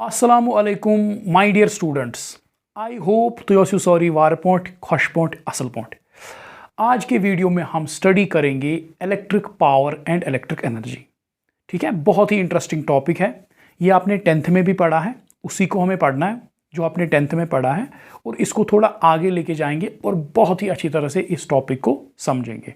Assalamualaikum my dear students. I hope तुम sorry वार point खुश point असल पॉइंट। आज के वीडियो में हम स्टडी करेंगे electric power and electric energy. ठीक है, बहुत ही इंटरेस्टिंग टॉपिक है। ये आपने 10th में भी पढ़ा है, उसी को हमें पढ़ना है जो आपने 10th में पढ़ा है, और इसको थोड़ा आगे लेके जाएंगे और बहुत ही अच्छी तरह से इस टॉपिक को समझेंगे।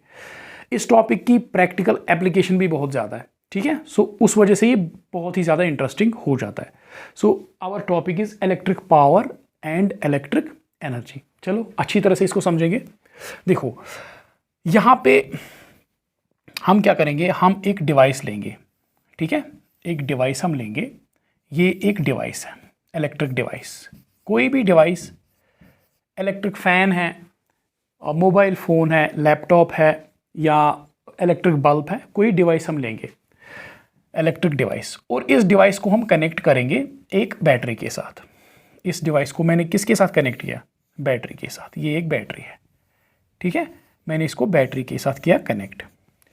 इस टॉपिक की प्रैक्टिकल एप्लीकेशन भी बहुत ज़्यादा है। ठीक है, सो उस वजह से ये बहुत ही ज़्यादा इंटरेस्टिंग हो जाता है। So our topic is electric power and electric energy. चलो अच्छी तरह से इसको समझेंगे। देखो यहाँ पे हम क्या करेंगे, हम एक डिवाइस लेंगे। ठीक है, एक डिवाइस हम लेंगे। ये एक डिवाइस है, इलेक्ट्रिक डिवाइस, कोई भी डिवाइस, इलेक्ट्रिक फ़ैन है, मोबाइल फ़ोन है, लैपटॉप है या इलेक्ट्रिक बल्ब है, कोई डिवाइस हम लेंगे, इलेक्ट्रिक डिवाइस, और इस डिवाइस को हम कनेक्ट करेंगे एक बैटरी के साथ। इस डिवाइस को मैंने किसके साथ कनेक्ट किया? बैटरी के साथ। ये एक बैटरी है। ठीक है, मैंने इसको बैटरी के साथ किया कनेक्ट।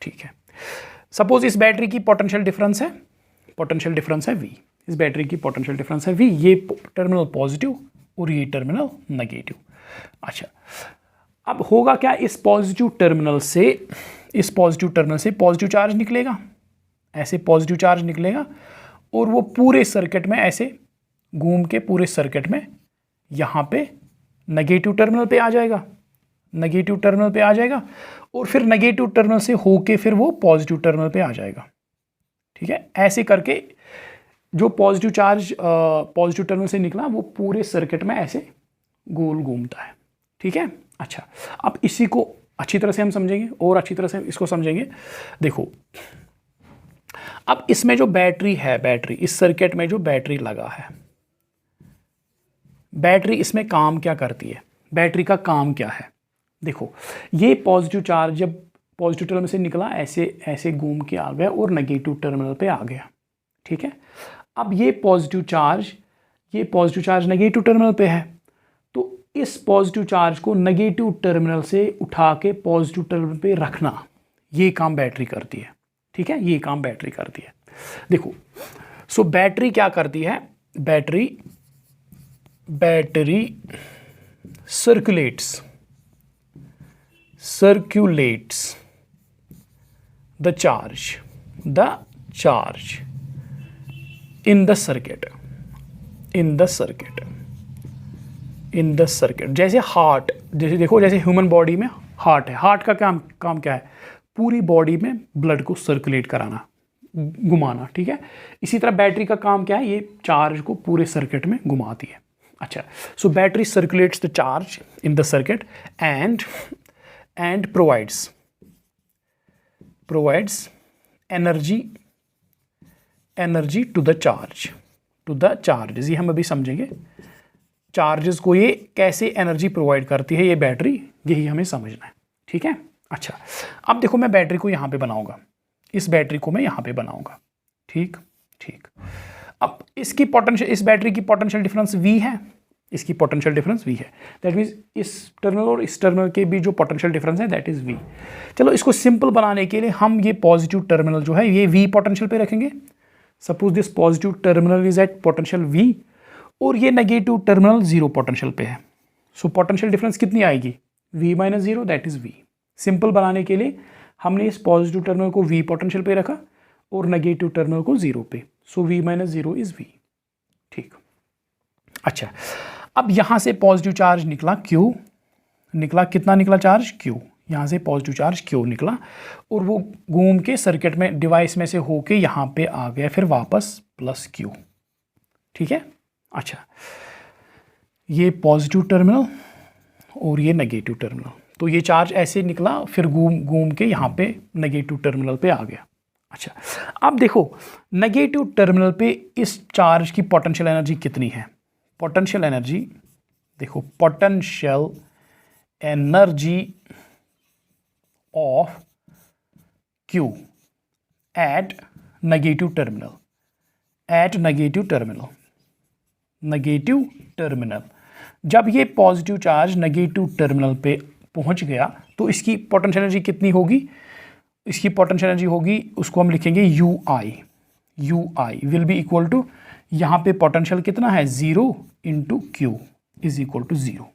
ठीक है, सपोज इस बैटरी की पोटेंशियल डिफरेंस है, पोटेंशियल डिफरेंस है V। इस बैटरी की पोटेंशियल डिफरेंस है V। ये टर्मिनल पॉजिटिव और ये टर्मिनल नेगेटिव। अच्छा, अब होगा क्या, इस पॉजिटिव टर्मिनल से पॉजिटिव चार्ज निकलेगा, ऐसे पॉजिटिव चार्ज निकलेगा, और वो पूरे सर्किट में ऐसे घूम के पूरे सर्किट में यहाँ पे नेगेटिव टर्मिनल पे आ जाएगा, नेगेटिव टर्मिनल पे आ जाएगा, और फिर नेगेटिव टर्मिनल से होके फिर वो पॉजिटिव टर्मिनल पे आ जाएगा। ठीक है, ऐसे करके जो पॉजिटिव चार्ज पॉजिटिव टर्मिनल से निकला वो पूरे सर्किट में ऐसे गोल घूमता है। ठीक है, अच्छा, अब इसी को अच्छी तरह से हम समझेंगे और अच्छी तरह से इसको समझेंगे। देखो अब इसमें जो बैटरी है, बैटरी इस सर्किट में जो बैटरी लगा है, बैटरी इसमें काम क्या करती है, बैटरी का काम क्या है? देखो ये पॉजिटिव चार्ज जब पॉजिटिव टर्मिनल से निकला ऐसे ऐसे घूम के आ गया और नेगेटिव टर्मिनल पे आ गया। ठीक है, अब ये पॉजिटिव चार्ज नेगेटिव टर्मिनल पे है, तो इस पॉजिटिव चार्ज को नेगेटिव टर्मिनल से उठा के पॉजिटिव टर्मिनल पे रखना, ये काम बैटरी करती है। ठीक है, ये काम बैटरी करती है। देखो सो बैटरी क्या करती है, battery circulates the charge in the circuit जैसे हार्ट, जैसे देखो जैसे ह्यूमन बॉडी में हार्ट है, हार्ट का काम क्या है? पूरी बॉडी में ब्लड को सर्कुलेट कराना, घुमाना। ठीक है, इसी तरह बैटरी का काम क्या है? ये चार्ज को पूरे सर्किट में घुमाती है। अच्छा, so battery circulates the charge in the circuit and provides energy to the charge. ये हम अभी समझेंगे, चार्जेस को ये कैसे एनर्जी प्रोवाइड करती है ये बैटरी, यही हमें समझना है। ठीक है, अच्छा, अब देखो मैं बैटरी को यहाँ पे बनाऊंगा, इस बैटरी को मैं यहाँ पे बनाऊंगा। ठीक, अब इसकी पोटेंशियल, इस बैटरी की पोटेंशियल डिफरेंस V है, इसकी पोटेंशियल डिफरेंस V है। दैट मीन्स इस टर्मिनल और इस टर्मिनल के बीच जो पोटेंशियल डिफरेंस है दैट इज V। चलो इसको सिंपल बनाने के लिए हम ये पॉजिटिव टर्मिनल जो है ये V पोटेंशियल पे रखेंगे। Suppose this positive terminal is at potential V और ये नेगेटिव टर्मिनल 0 पोटेंशियल पे है। सो पोटेंशियल डिफरेंस कितनी आएगी? V - 0 that is V। Simple बनाने के लिए हमने इस पॉजिटिव टर्मिनल को V पोटेंशियल पे रखा और नेगेटिव टर्मिनल को 0 पे। सो V - 0 इज V। ठीक, अच्छा, अब यहाँ से पॉजिटिव चार्ज निकला Q, निकला कितना निकला चार्ज? Q। यहाँ से पॉजिटिव चार्ज Q निकला और वो घूम के सर्किट में डिवाइस में से होके यहाँ पे आ गया, फिर वापस +Q। ठीक है, अच्छा, ये पॉजिटिव टर्मिनल और ये नेगेटिव टर्मिनल, तो ये चार्ज ऐसे निकला फिर घूम के यहाँ पे नेगेटिव टर्मिनल पे आ गया। अच्छा, अब देखो नेगेटिव टर्मिनल पे इस चार्ज की पोटेंशियल एनर्जी कितनी है? पोटेंशियल एनर्जी देखो, potential energy of Q at negative terminal, जब ये पॉजिटिव चार्ज नेगेटिव टर्मिनल पे पहुंच गया तो इसकी पोटेंशियल एनर्जी कितनी होगी? इसकी पोटेंशियल एनर्जी होगी, उसको हम लिखेंगे UI will be equal to यहाँ पे पोटेंशियल कितना है 0 into Q is equal to 0।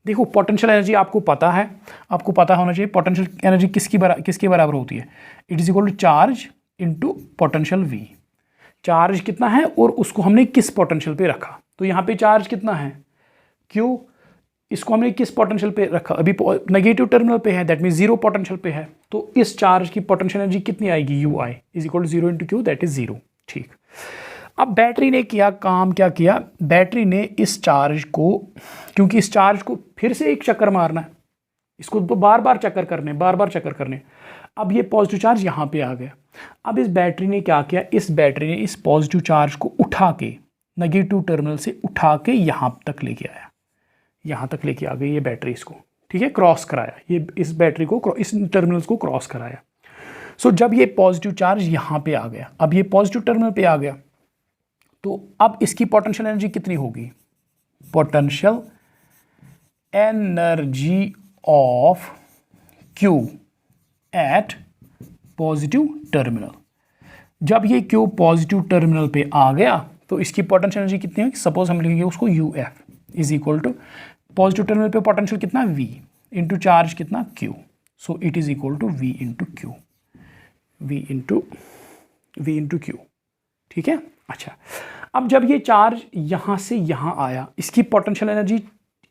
देखो पोटेंशियल एनर्जी आपको पता है, आपको पता होना चाहिए पोटेंशियल एनर्जी किसके बराबर होती है। It is equal to charge into potential V. Charge कितना है और उसको हमने किस पोटेंशियल पे रखा, तो यहाँ पे चार्ज कितना है क्यू, इसको हमने किस पोटेंशियल पे रखा, अभी नेगेटिव टर्मिनल पे है, दैट मीन 0 पोटेंशियल पे है, तो इस चार्ज की पोटेंशियल एनर्जी कितनी आएगी U I is equal to 0 into Q that is 0। ठीक, अब बैटरी ने किया काम, क्या किया, बैटरी ने इस चार्ज को, क्योंकि इस चार्ज को फिर से एक चक्कर मारना है, इसको तो बार बार चक्कर करने, अब ये पॉजिटिव चार्ज यहाँ पे आ गया। अब इस बैटरी ने क्या किया, इस बैटरी ने इस पॉजिटिव चार्ज को उठा के नेगेटिव टर्मिनल से उठा के यहाँ तक लेके आया, यहाँ तक लेके आ गई ये बैटरी इसको, ठीक है, क्रॉस कराया, ये इस बैटरी को इस टर्मिनल्स को क्रॉस कराया। सो जब ये पॉजिटिव चार्ज यहाँ पे आ गया, अब ये पॉजिटिव टर्मिनल पे आ गया, तो अब इसकी पोटेंशियल एनर्जी कितनी होगी, potential energy of Q at positive terminal. जब ये क्यू पॉजिटिव टर्मिनल पे आ गया तो इसकी पोटेंशियल एनर्जी कितनी होगी, सपोज हम लिखेंगे उसको U F is equal to positive terminal पे पोटेंशियल कितना v इंटू चार्ज कितना q, so it is equal to v into Q, v into Q. ठीक है, अच्छा, अब जब ये चार्ज यहाँ से यहाँ आया, इसकी पोटेंशियल एनर्जी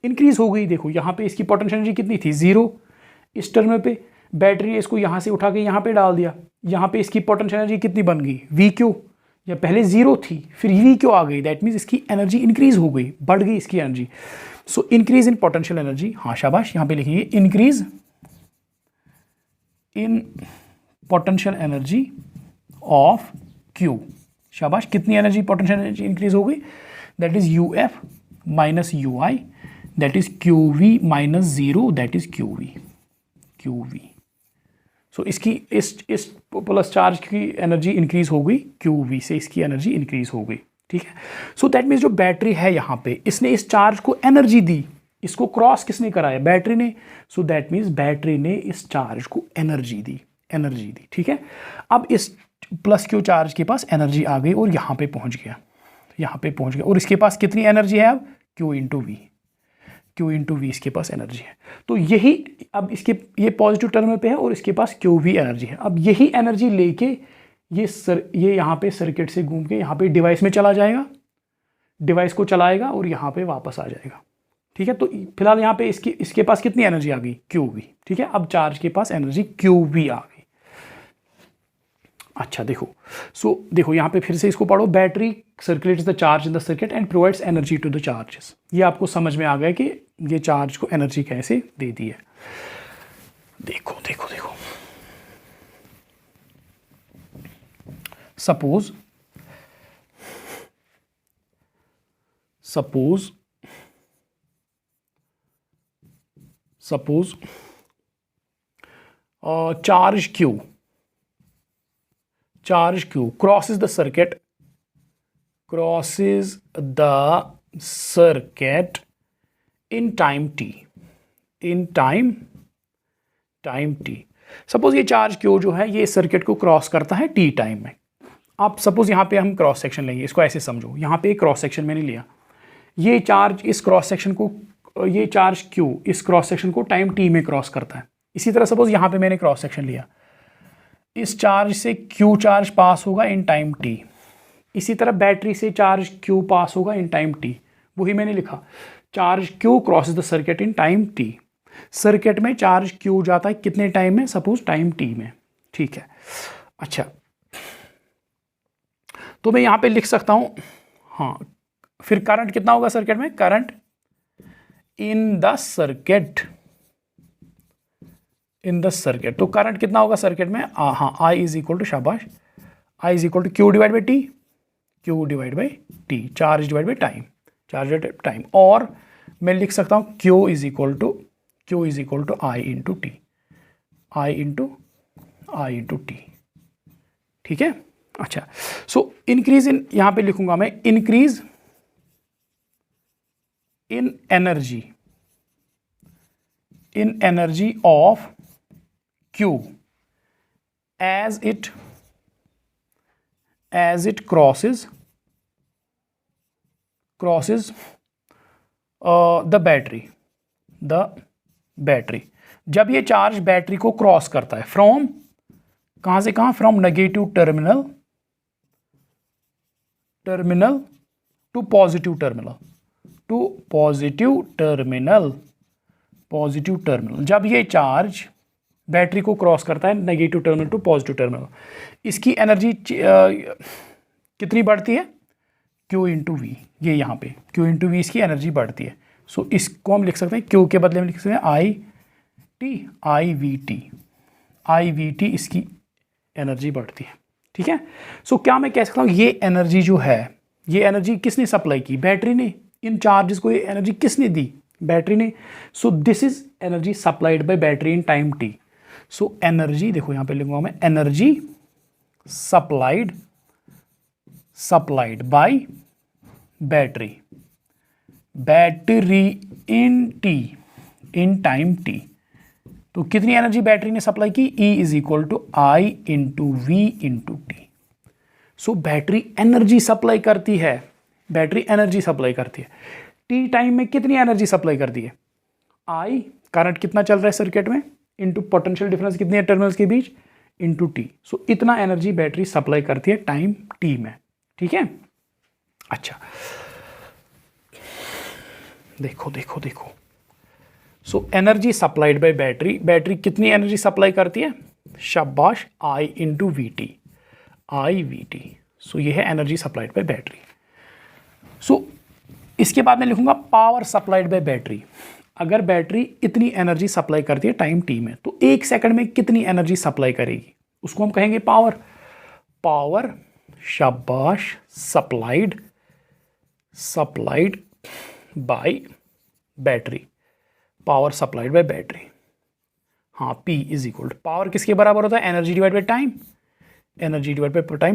इंक्रीज हो गई। देखो यहाँ पे इसकी पोटेंशियल एनर्जी कितनी थी 0, इस टर्मिनल पे बैटरी ने इसको यहाँ से उठा के यहाँ पे डाल दिया, यहाँ पे इसकी पोटेंशियल एनर्जी कितनी बन गई वी क्यू, या पहले 0 थी फिर वी क्यू आ गई, दैट मीन्स इसकी एनर्जी इंक्रीज हो गई, बढ़ गई इसकी energy. So increase in potential energy, हाँ शाबाश, यहाँ पे लिखेंगे increase in potential energy of Q, शाबाश, कितनी एनर्जी पोटेंशियल एनर्जी इंक्रीज हो गई, that is U F minus U I, that is Q V minus 0, that is Q V. So इसकी इस प्लस चार्ज की एनर्जी इंक्रीज हो गई, Q we से इसकी एनर्जी इंक्रीज हो गई। ठीक है, सो दैट मीन्स जो बैटरी है यहाँ पे, इसने इस चार्ज को एनर्जी दी, इसको क्रॉस किसने कराया, बैटरी ने, सो दैट मीन्स बैटरी ने इस चार्ज को एनर्जी दी। ठीक है, अब इस प्लस क्यू चार्ज के पास एनर्जी आ गई और यहाँ पे पहुँच गया, और इसके पास कितनी एनर्जी है अब क्यू इंटू वी, इसके पास एनर्जी है। तो यही अब इसके ये पॉजिटिव टर्मिनल पे है और इसके पास क्यू वी एनर्जी है। अब यही एनर्जी लेके ये यहाँ पे सर्किट से घूम के यहाँ पे डिवाइस में चला जाएगा, डिवाइस को चलाएगा और यहाँ पे वापस आ जाएगा। ठीक है, तो फिलहाल यहाँ पे इसके पास कितनी एनर्जी आ गई क्यू वी। ठीक है, अब चार्ज के पास एनर्जी क्यू वी आ गई। अच्छा देखो, देखो यहाँ पे फिर से इसको पढ़ो, battery circulates the charge in the circuit and provides energy to the charges. ये आपको समझ में आ गया कि ये चार्ज को एनर्जी कैसे दे दी है। देखो suppose charge Q crosses the circuit in time t। Suppose ये चार्ज Q जो है ये सर्किट को क्रॉस करता है t टाइम में। आप सपोज यहाँ पे हम क्रॉस सेक्शन लेंगे, इसको ऐसे समझो, यहाँ पे एक क्रॉस सेक्शन मैंने लिया, ये चार्ज इस क्रॉस सेक्शन को, ये चार्ज Q इस क्रॉस सेक्शन को टाइम t में क्रॉस करता है। इसी तरह सपोज यहाँ पे मैंने क्रॉस सेक्शन लिया, इस चार्ज से Q चार्ज पास होगा इन टाइम t, इसी तरह बैटरी से चार्ज Q पास होगा इन टाइम t। वही मैंने लिखा, charge Q crosses the circuit in time t। Circuit में चार्ज Q जाता है कितने टाइम में, सपोज टाइम t में। ठीक है, अच्छा, तो मैं यहाँ पे लिख सकता हूँ, हाँ, फिर करंट कितना होगा सर्किट में, करंट इन द सर्किट, तो करंट कितना होगा सर्किट में, हाँ, I इज इक्वल टू, शाबाश, I is equal to Q divide by T, charge divide by time, और मैं लिख सकता हूँ Q is equal to I into T। ठीक है, अच्छा, सो इंक्रीज इन, यहाँ पे लिखूंगा मैं increase in energy of Q as it crosses crosses the battery, जब ये चार्ज बैटरी को क्रॉस करता है फ्रॉम कहां से कहां, from negative terminal to positive terminal, जब ये चार्ज बैटरी को क्रॉस करता है negative terminal to positive terminal, इसकी एनर्जी कितनी बढ़ती है, Q इंटू वी, ये यहाँ पे Q इंटू वी इसकी एनर्जी बढ़ती है। सो इसको हम लिख सकते हैं Q के बदले में लिख सकते हैं आई वी टी इसकी एनर्जी बढ़ती है। ठीक है, सो क्या मैं कह सकता हूँ ये एनर्जी जो है, ये एनर्जी किसने सप्लाई की, बैटरी ने। इन चार्जेस को ये एनर्जी किसने दी, बैटरी ने। So this is energy supplied by battery in time T. So energy देखो यहाँ पे लिखूंगा मैं, energy supplied by battery in time T. तो कितनी एनर्जी बैटरी ने सप्लाई की, E is equal to I into V into T. So battery energy supply करती है, टी टाइम में कितनी एनर्जी सप्लाई करती है, I करंट कितना चल रहा है सर्किट में इंटू पोटेंशियल डिफरेंस कितनी है टर्मिनल्स के बीच इंटू टी। सो इतना एनर्जी बैटरी सप्लाई करती है टाइम टी में। ठीक है, अच्छा देखो so energy supplied by battery कितनी एनर्जी सप्लाई करती है, शाबाश, I into V T. So ये है एनर्जी सप्लाइड बाय बैटरी। सो इसके बाद मैं लिखूंगा पावर सप्लाइड बाय बैटरी। अगर बैटरी इतनी एनर्जी सप्लाई करती है टाइम टी में, तो 1 सेकंड में कितनी एनर्जी सप्लाई करेगी, उसको हम कहेंगे पावर, शाबाश, supplied by battery, power supplied by battery. हाँ, P is equal to, power किसके बराबर होता है, एनर्जी डिवाइड बाय टाइम,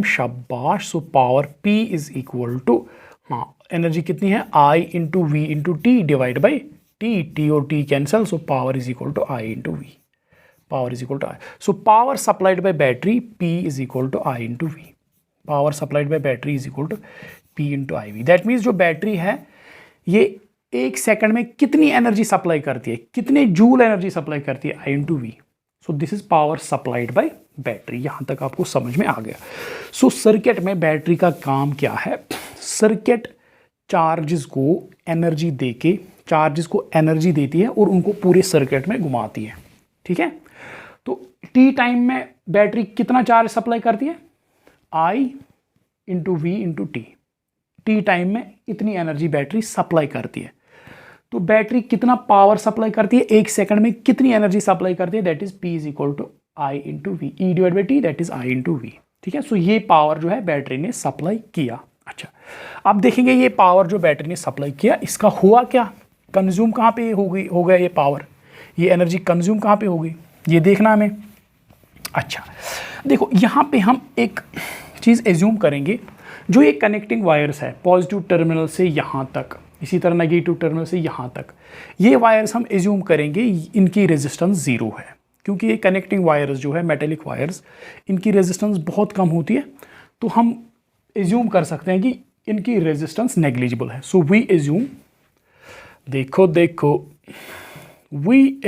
शाबाश। So power P is equal to, हाँ एनर्जी कितनी है, I into V into T divide by T और T cancel. So power is equal to I into V, so power supplied by battery P is equal to I into V, power supplied by battery is equal to P into I V. That means जो battery है ये 1 second में कितनी energy supply करती है, कितने joule energy supply करती है, I into V. So this is power supplied by battery. यहां तक आपको समझ में आ गया। सो सर्किट में बैटरी का काम क्या है, सर्किट चार्जेस को एनर्जी देती है और उनको पूरे सर्किट में घुमाती है। ठीक है, तो टी टाइम में बैटरी कितना चार्ज सप्लाई करती है, I into V into T time में इतनी एनर्जी बैटरी सप्लाई करती है। तो बैटरी कितना पावर सप्लाई करती है, 1 सेकंड में कितनी एनर्जी सप्लाई करती है, that is P is equal to I into V, E divide by T, that is I into V. ठीक है, सो ये पावर जो है बैटरी ने सप्लाई किया। अच्छा, अब देखेंगे ये पावर जो बैटरी ने सप्लाई किया, इसका हुआ क्या, कंज्यूम कहाँ पे हो गया ये पावर, ये एनर्जी कंज्यूम कहाँ पे होगी, ये देखना हमें। अच्छा देखो, यहाँ पे हम एक चीज़ एज्यूम करेंगे, जो ये कनेक्टिंग वायर्स है पॉजिटिव टर्मिनल से यहाँ तक, इसी तरह नेगेटिव टर्मिनल से यहाँ तक, ये वायर्स हम एज्यूम करेंगे इनकी रेजिस्टेंस 0 है, क्योंकि ये कनेक्टिंग वायर्स जो है मेटेलिक वायर्स, इनकी रेजिस्टेंस बहुत कम होती है, तो हम एज्यूम कर सकते हैं कि इनकी रेजिस्टेंस नेग्लिजिबल है। सो वी एज्यूम, देखो we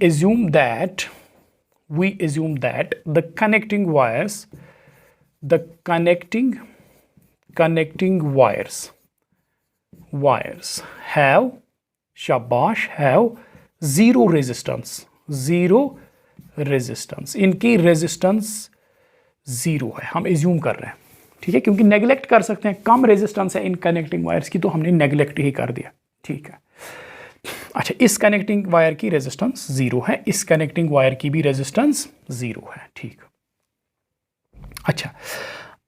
assume that the connecting wires have, shabash, have zero resistance, इनकी रेजिस्टेंस 0 है, हम एज्यूम कर रहे हैं। ठीक है, क्योंकि नेग्लेक्ट कर सकते हैं, कम रेजिस्टेंस है इन कनेक्टिंग वायर्स की, तो हमने नेग्लेक्ट ही कर दिया। ठीक है, अच्छा, इस कनेक्टिंग वायर की रेजिस्टेंस 0 है, इस कनेक्टिंग वायर की भी रेजिस्टेंस 0 है। ठीक, अच्छा,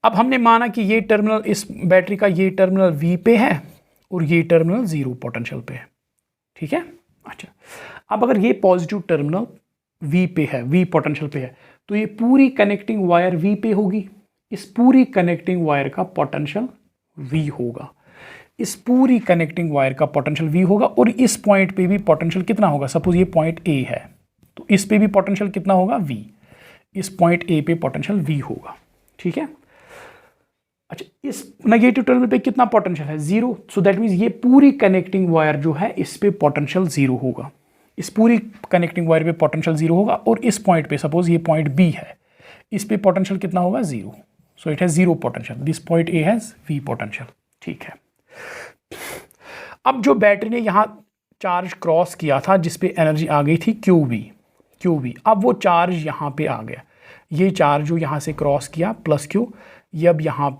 अब हमने माना कि ये टर्मिनल, इस बैटरी का ये टर्मिनल V पे है और ये टर्मिनल 0 पोटेंशियल पे है। ठीक है, अच्छा, अब अगर ये पॉजिटिव टर्मिनल V पे है, V पोटेंशियल पे है, तो ये पूरी कनेक्टिंग वायर V पे होगी, इस पूरी कनेक्टिंग वायर का पोटेंशियल V होगा, इस पूरी कनेक्टिंग वायर का पोटेंशियल V होगा, और इस पॉइंट पे भी पोटेंशियल कितना होगा, सपोज ये पॉइंट A है, तो इस पे भी पोटेंशियल कितना होगा, V, इस पॉइंट A पे पोटेंशियल V होगा। ठीक है, अच्छा, इस नेगेटिव टर्मिनल पे कितना पोटेंशियल है? जीरो। सो दैट मीन्स ये पूरी कनेक्टिंग वायर जो है इस पे पोटेंशियल जीरो होगा, इस पूरी कनेक्टिंग वायर पे पोटेंशियल जीरो होगा। और इस पॉइंट पे सपोज ये पॉइंट बी है, इस पे पोटेंशियल कितना होगा? Zero. So it has zero potential. This point A has V potential. ठीक है, अब जो बैटरी ने यहाँ चार्ज क्रॉस किया था जिसपे एनर्जी आ गई थी क्यू वी, अब वो चार्ज यहाँ पे आ गया। ये चार्ज जो यहाँ से क्रॉस किया प्लस क्यू, ये अब यहाँ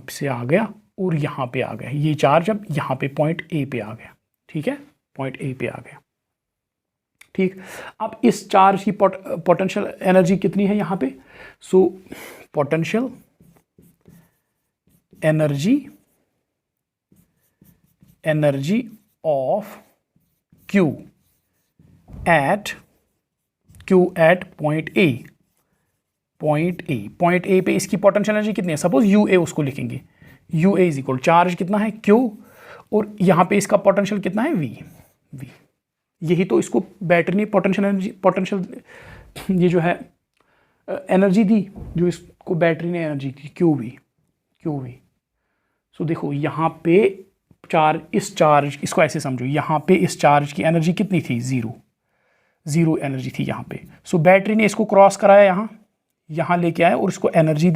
से आ गया और यहाँ पे आ गया। ये चार्ज अब यहाँ पे पॉइंट ए पे आ गया। ठीक है, पॉइंट ए पे आ गया। ठीक, अब इस चार्ज की पोटेंशियल एनर्जी कितनी है यहाँ पे? So potential energy of Q at point A पे इसकी पोटेंशियल एनर्जी कितनी है? सपोज यू ए उसको लिखेंगे, you A is equal, charge कितना है क्यू और यहाँ पे इसका पोटेंशियल कितना है? वी। यही तो इसको बैटरी ने पोटेंशियल ये जो है एनर्जी दी, जो इसको बैटरी ने एनर्जी दी क्यू वी। सो देखो यहाँ पे चार्ज, इस चार्ज, इसको ऐसे समझो, यहाँ पे इस चार्ज की एनर्जी कितनी थी? जीरो एनर्जी थी यहाँ पे। सो बैटरी ने इसको क्रॉस कराया, यहाँ लेके आया और इसको एनर्जी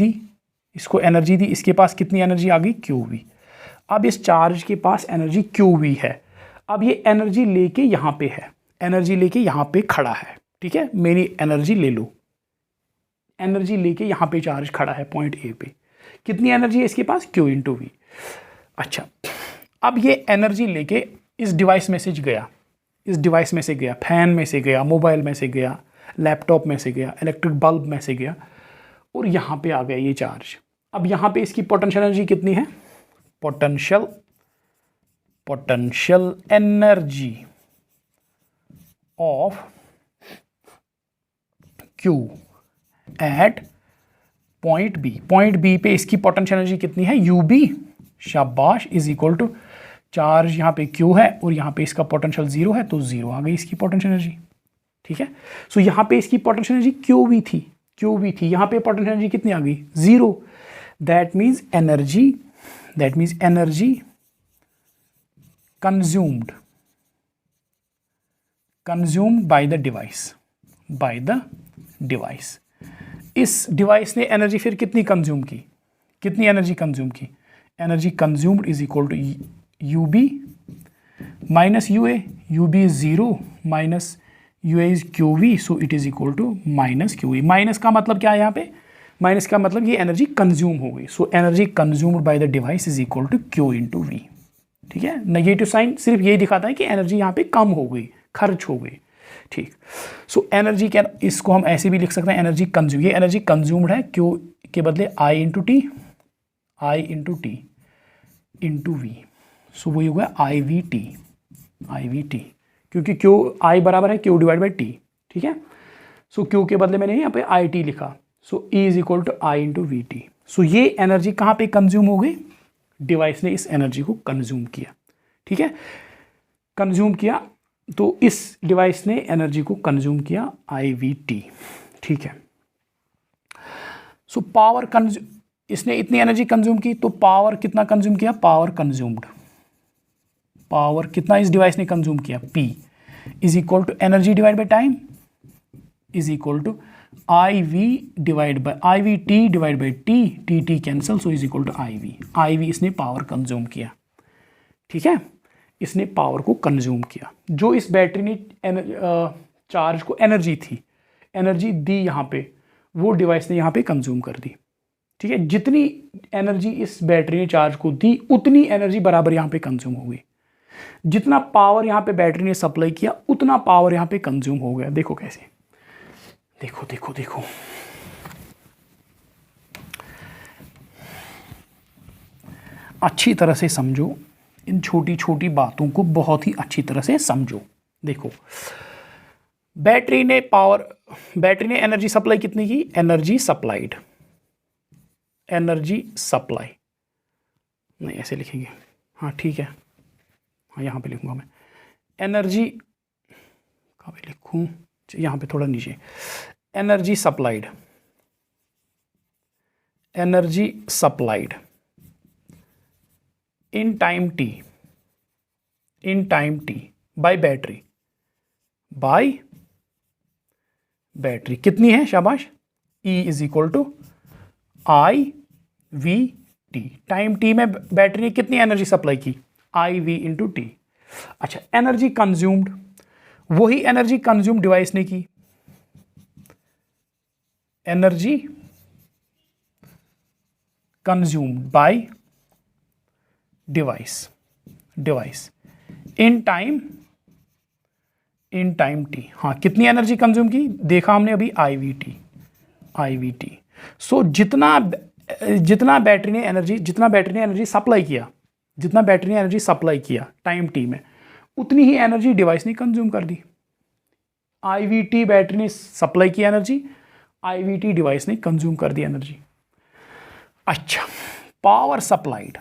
दी, इसके पास कितनी एनर्जी आ गई? Q V. अब इस चार्ज के पास एनर्जी क्यू वी है। अब ये एनर्जी लेके यहाँ पे है, एनर्जी लेके यहाँ पे खड़ा है। ठीक है, मेरी एनर्जी ले लो, एनर्जी लेके यहाँ पे चार्ज खड़ा है पॉइंट ए पे। कितनी एनर्जी है इसके पास? Q into we. अच्छा, अब ये एनर्जी लेके इस डिवाइस में से गया, फैन में से गया, मोबाइल में से गया, लैपटॉप में से गया, इलेक्ट्रिक बल्ब में से गया और यहाँ पे आ गया ये चार्ज। अब यहाँ पे इसकी पोटेंशियल एनर्जी कितनी है? Potential energy of Q at point B पे इसकी पोटेंशियल एनर्जी कितनी है? यू बी, शाबाश, इज इक्वल टू चार्ज यहाँ पे क्यू है और यहाँ पे इसका पोटेंशियल जीरो है, तो जीरो आ गई इसकी पोटेंशियल एनर्जी। ठीक है, सो यहाँ पे इसकी पोटेंशियल एनर्जी क्यू वी थी, यहाँ पे पोटेंशियल एनर्जी कितनी आ गई? Zero. That means energy consumed by the device. इस डिवाइस ने एनर्जी फिर कितनी कंज्यूम की? Energy consumed is equal to U B minus U A, U B is zero minus U A is Q V, so it is equal to minus Q V. Minus का मतलब क्या है यहाँ पे? Minus का मतलब ये एनर्जी कंज्यूम हो गई। So energy consumed by the device is equal to Q into V. ठीक है, नेगेटिव साइन सिर्फ यही दिखाता है कि एनर्जी यहाँ पे कम हो गई, खर्च हो गई। ठीक, सो एनर्जी क्या, इसको हम ऐसे भी लिख सकते हैं, एनर्जी कंज्यूम, ये एनर्जी कंज्यूम्ड है क्यू के बदले आई इंटू टी इंटू वी। सो वही होगा आई वी टी, क्योंकि क्यू आई बराबर है क्यू डिवाइड बाई टी। ठीक है, सो क्यू के बदले मैंने यहाँ पे आई टी लिखा, so E is equal to I into V T. So ये एनर्जी कहाँ पे कंज्यूम हो गई? डिवाइस ने इस एनर्जी को कंज्यूम किया। ठीक है, कंज्यूम किया, तो इस डिवाइस ने एनर्जी को कंज्यूम किया आई वी टी। ठीक है, सो पावर कंज्यूम, इसने इतनी एनर्जी कंज्यूम की, तो पावर कितना कंज्यूम किया? पावर कितना इस डिवाइस ने कंज्यूम किया? P is equal to energy divide by time is equal to I V T divide by T cancel, so is equal to I V इसने power consume किया। ठीक है, इसने पावर को कंज्यूम किया। जो इस बैटरी ने चार्ज को एनर्जी दी यहाँ पे, वो डिवाइस ने यहाँ पे कंज्यूम कर दी। ठीक है, जितनी एनर्जी इस बैटरी ने चार्ज को दी उतनी एनर्जी बराबर यहाँ पे कंज्यूम हो गई। जितना पावर यहाँ पे बैटरी ने सप्लाई किया उतना पावर यहाँ पे कंज्यूम हो गया। देखो कैसे, देखो अच्छी तरह से समझो, इन छोटी छोटी बातों को बहुत ही अच्छी तरह से समझो। देखो, बैटरी ने एनर्जी सप्लाई कितनी की? एनर्जी सप्लाई नहीं, ऐसे लिखेंगे, हाँ ठीक है, हाँ यहाँ पे लिखूंगा मैं, एनर्जी कहाँ पे लिखूँ? यहाँ पे थोड़ा नीचे, energy energy supplied in time T by battery कितनी है? शाबाश। E is equal to I V T. Time T में बैटरी ने कितनी एनर्जी सप्लाई की? I V into T. अच्छा, एनर्जी कंज्यूम्ड, वही एनर्जी कंज्यूम डिवाइस ने की। Energy consumed by device in time T. हाँ, कितनी एनर्जी कंज्यूम की देखा हमने अभी, आई वी टी। सो जितना बैटरी ने एनर्जी सप्लाई किया टाइम टी में, उतनी ही एनर्जी डिवाइस ने कंज्यूम कर दी। आई वी टी बैटरी ने सप्लाई की energy, I V T device ने कंज्यूम कर दी एनर्जी। अच्छा, power supplied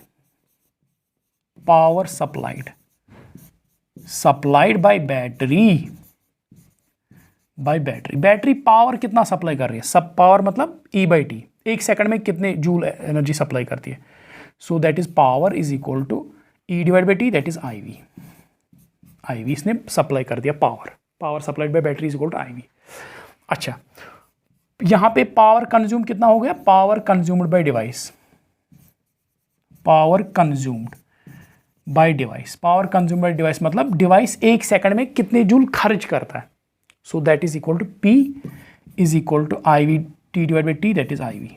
by battery power कितना सप्लाई कर रही है? सब पावर मतलब E बाई टी, एक सेकंड में कितने जूल एनर्जी सप्लाई करती है। So that is power is equal to E divide by T, that is I V इसने सप्लाई कर दिया। Power supplied by battery is equal to I V. अच्छा, यहां पे पावर कंज्यूम कितना हो गया? Power consumed by device, power consumed by device मतलब डिवाइस एक सेकंड में कितने जूल खर्च करता है। So that is equal to P is equal to I V T divide by T, that is I V.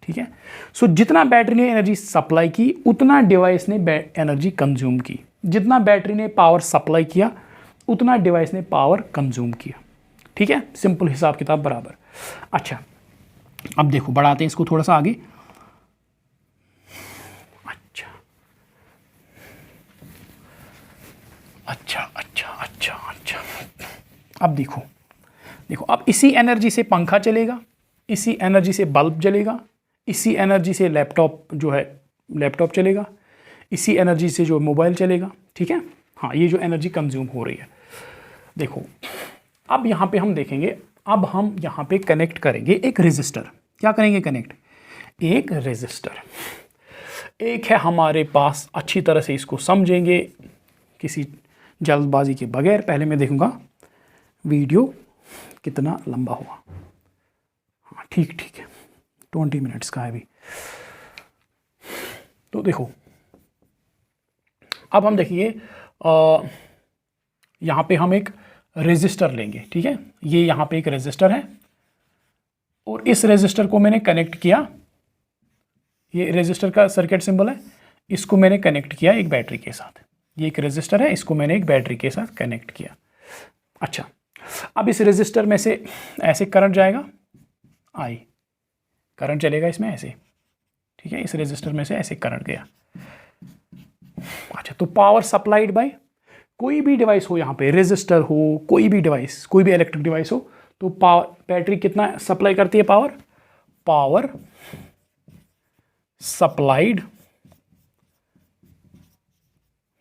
ठीक है। सो जितना बैटरी ने एनर्जी सप्लाई की, उतना डिवाइस ने एनर्जी कंज्यूम की। जितना बैटरी ने पावर सप्लाई किया, उतना डिवाइस ने पावर कंज्यूम किया। ठीक है, सिंपल हिसाब किताब बराबर। अच्छा, अब देखो बढ़ाते हैं इसको थोड़ा सा आगे। अच्छा, अब देखो अब इसी एनर्जी से पंखा चलेगा, इसी एनर्जी से बल्ब जलेगा, इसी एनर्जी से लैपटॉप चलेगा, इसी एनर्जी से जो मोबाइल चलेगा। ठीक है। हाँ, ये जो एनर्जी कंज्यूम हो रही है। देखो, अब यहाँ पे हम देखेंगे, अब हम यहाँ पे कनेक्ट करेंगे एक रेजिस्टर। क्या करेंगे? कनेक्ट एक रेजिस्टर। एक है हमारे पास, अच्छी तरह से इसको समझेंगे किसी जल्दबाजी के बगैर। पहले मैं देखूंगा वीडियो कितना लंबा हुआ। हाँ, ठीक है, 20 मिनट्स का है अभी। तो देखो, अब हम देखिए, यहाँ पे हम एक रेजिस्टर लेंगे। ठीक है, ये यहाँ पे एक रेजिस्टर है और इस रेजिस्टर को मैंने कनेक्ट किया। ये रेजिस्टर का सर्किट सिंबल है, इसको मैंने कनेक्ट किया एक बैटरी के साथ। ये एक रेजिस्टर है, इसको मैंने एक बैटरी के साथ कनेक्ट किया। अच्छा, अब इस रेजिस्टर में से ऐसे करंट जाएगा, आई करंट चलेगा इसमें ऐसे। ठीक है, इस रेजिस्टर में से ऐसे करंट गया। अच्छा, तो पावर सप्लाइड बाय कोई भी डिवाइस हो, यहाँ पे रेजिस्टर हो, कोई भी डिवाइस, कोई भी इलेक्ट्रिक डिवाइस हो, तो बैटरी कितना सप्लाई करती है? Power supplied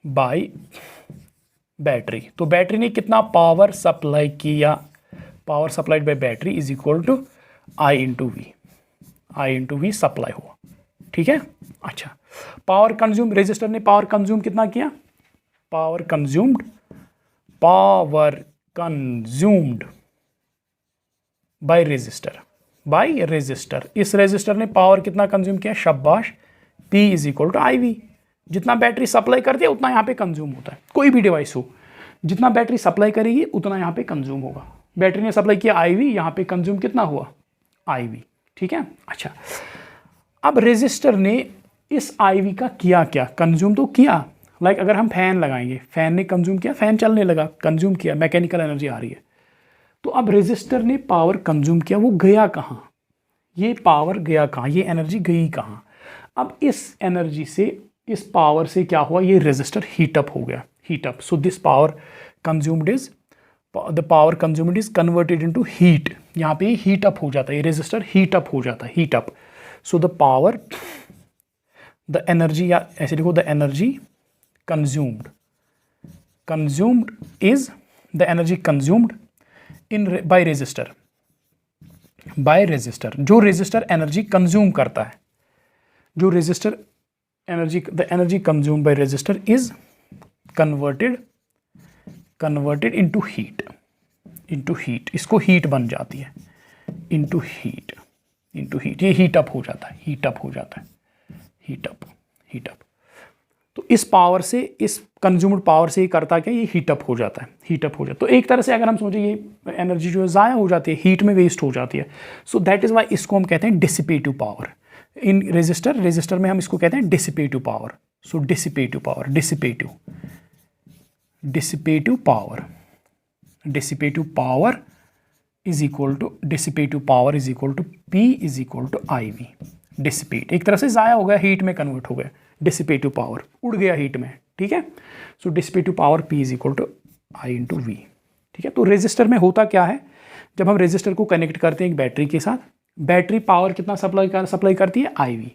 by battery. तो बैटरी ने कितना पावर सप्लाई किया? Power supplied by battery is equal to I into V supply हुआ। ठीक है। अच्छा, पावर कंज्यूम, रेजिस्टर ने पावर कंज्यूम कितना किया? Power consumed by resistor. इस रेजिस्टर ने पावर कितना कंज्यूम किया? शाबाश। P is equal to I V. जितना बैटरी सप्लाई करती है उतना यहाँ पे कंज्यूम होता है। कोई भी डिवाइस हो, जितना बैटरी सप्लाई करेगी उतना यहाँ पे कंज्यूम होगा। बैटरी ने सप्लाई किया आई वी, यहाँ पे कंज्यूम कितना हुआ? आई वी। ठीक है। अच्छा, अब रेजिस्टर ने इस आई वी का किया क्या? कंज्यूम तो किया। लाइक अगर हम फैन लगाएंगे, फैन ने कंज्यूम किया, फैन चलने लगा, कंज्यूम किया, मैकेनिकल एनर्जी आ रही है। तो अब रेजिस्टर ने पावर कंज्यूम किया, वो गया कहाँ? ये पावर गया कहाँ? ये एनर्जी गई कहाँ? अब इस एनर्जी से, इस पावर से क्या हुआ? ये रेजिस्टर हीट अप हो गया, heat up. So this power consumed is, the power consumed is converted into heat. यहाँ पे हीट अप हो जाता है, ये रेजिस्टर हीट अप हो जाता है, heat up. So the power, the energy, या ऐसे लिखो, the energy consumed is the energy consumed in by resistor by resistor, जो रेजिस्टर एनर्जी कंज्यूम करता है, जो resistor energy, the energy consume by resistor is converted into heat, इसको heat बन जाती है, इनटू हीट, ये हीट अप हो जाता है, हीट अप। तो इस पावर से, इस कंज्यूम्ड पावर से ये करता क्या, ये हीट अप हो जाता है। तो एक तरह से अगर हम सोचें ये एनर्जी जो है ज़ाया हो जाती है, हीट में वेस्ट हो जाती है। सो दैट इज़ वाई इसको हम कहते हैं डिसिपेटिव पावर। इन रेजिस्टर में हम इसको कहते हैं dissipative power. So dissipative power is equal to P is equal to IV। Dissipate एक तरह से ज़ाया हो गया, हीट में कन्वर्ट हो गया, डिसिपेटिव पावर उड़ गया हीट में, ठीक है। So dissipative power P is equal to I into V, ठीक है। तो रेजिस्टर में होता क्या है, जब हम रेजिस्टर को कनेक्ट करते हैं एक बैटरी के साथ, बैटरी पावर कितना सप्लाई करती है, IV।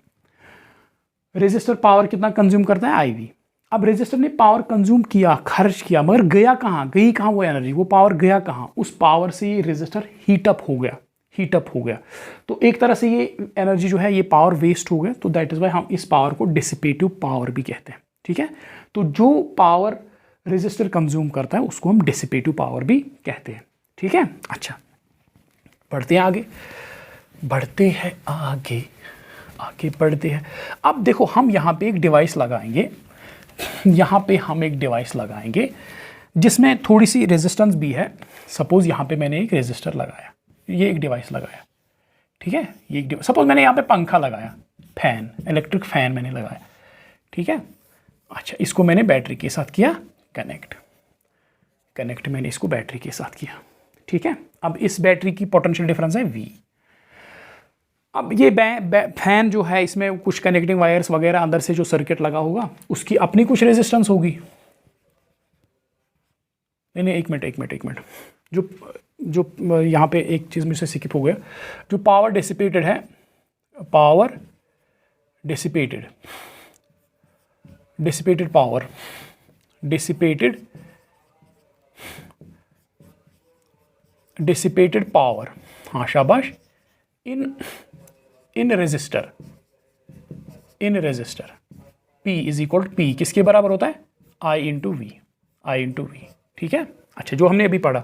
रेजिस्टर पावर कितना कंज्यूम करता है, IV। अब रेजिस्टर ने पावर कंज्यूम किया, खर्च किया, मगर गई कहाँ वो एनर्जी, वो पावर गया कहाँ, उस पावर से ये रेजिस्टर हीट अप हो गया। तो एक तरह से ये एनर्जी जो है, ये पावर वेस्ट हो गया। तो दैट इज वाई हम इस पावर को डिसिपेटिव पावर भी कहते हैं, ठीक है। तो जो पावर रेजिस्टर कंज्यूम करता है उसको हम डिसिपेटिव पावर भी कहते हैं, ठीक है। अच्छा, बढ़ते हैं। अब देखो, हम यहाँ पे एक डिवाइस लगाएंगे, जिसमें थोड़ी सी रेजिस्टेंस भी है। सपोज यहाँ पे मैंने एक रेजिस्टर लगाया, ये एक डिवाइस लगाया, ठीक है। ये एक सपोज मैंने यहाँ पे पंखा लगाया, फैन, इलेक्ट्रिक फैन मैंने लगाया, ठीक है। अच्छा, इसको मैंने बैटरी के साथ किया कनेक्ट मैंने इसको बैटरी के साथ किया, ठीक है। अब इस बैटरी की पोटेंशियल डिफरेंस है V। अब ये फैन जो है, इसमें कुछ कनेक्टिंग वायर्स वगैरह अंदर से जो सर्किट लगा होगा, उसकी अपनी कुछ रेजिस्टेंस होगी। नहीं, एक मिनट, जो यहाँ पे एक चीज़ मुझसे स्किप हो गया। जो पावर डिसिपेटेड है, डिसिपेटेड पावर, हाँ शाबाश, in resistor P is equal to P किसके बराबर होता है, I इंटू V, ठीक है। अच्छा, जो हमने अभी पढ़ा,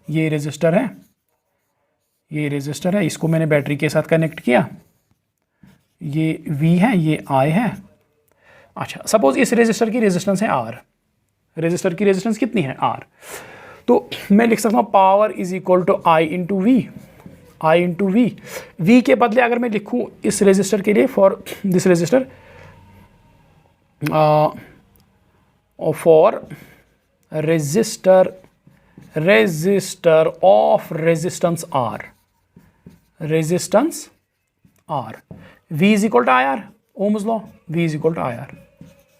ये रेजिस्टर है, इसको मैंने बैटरी के साथ कनेक्ट किया, ये V है, ये I है। अच्छा, सपोज इस रेजिस्टर की रेजिस्टेंस है R, रेजिस्टर की रेजिस्टेंस कितनी है, R। तो मैं लिख सकता हूँ power is equal to I into V। V के बदले अगर मैं लिखूँ इस रेजिस्टर के लिए, for this resistor, for resistor of resistance R, V is equal to IR, ohm's law, V is equal to IR,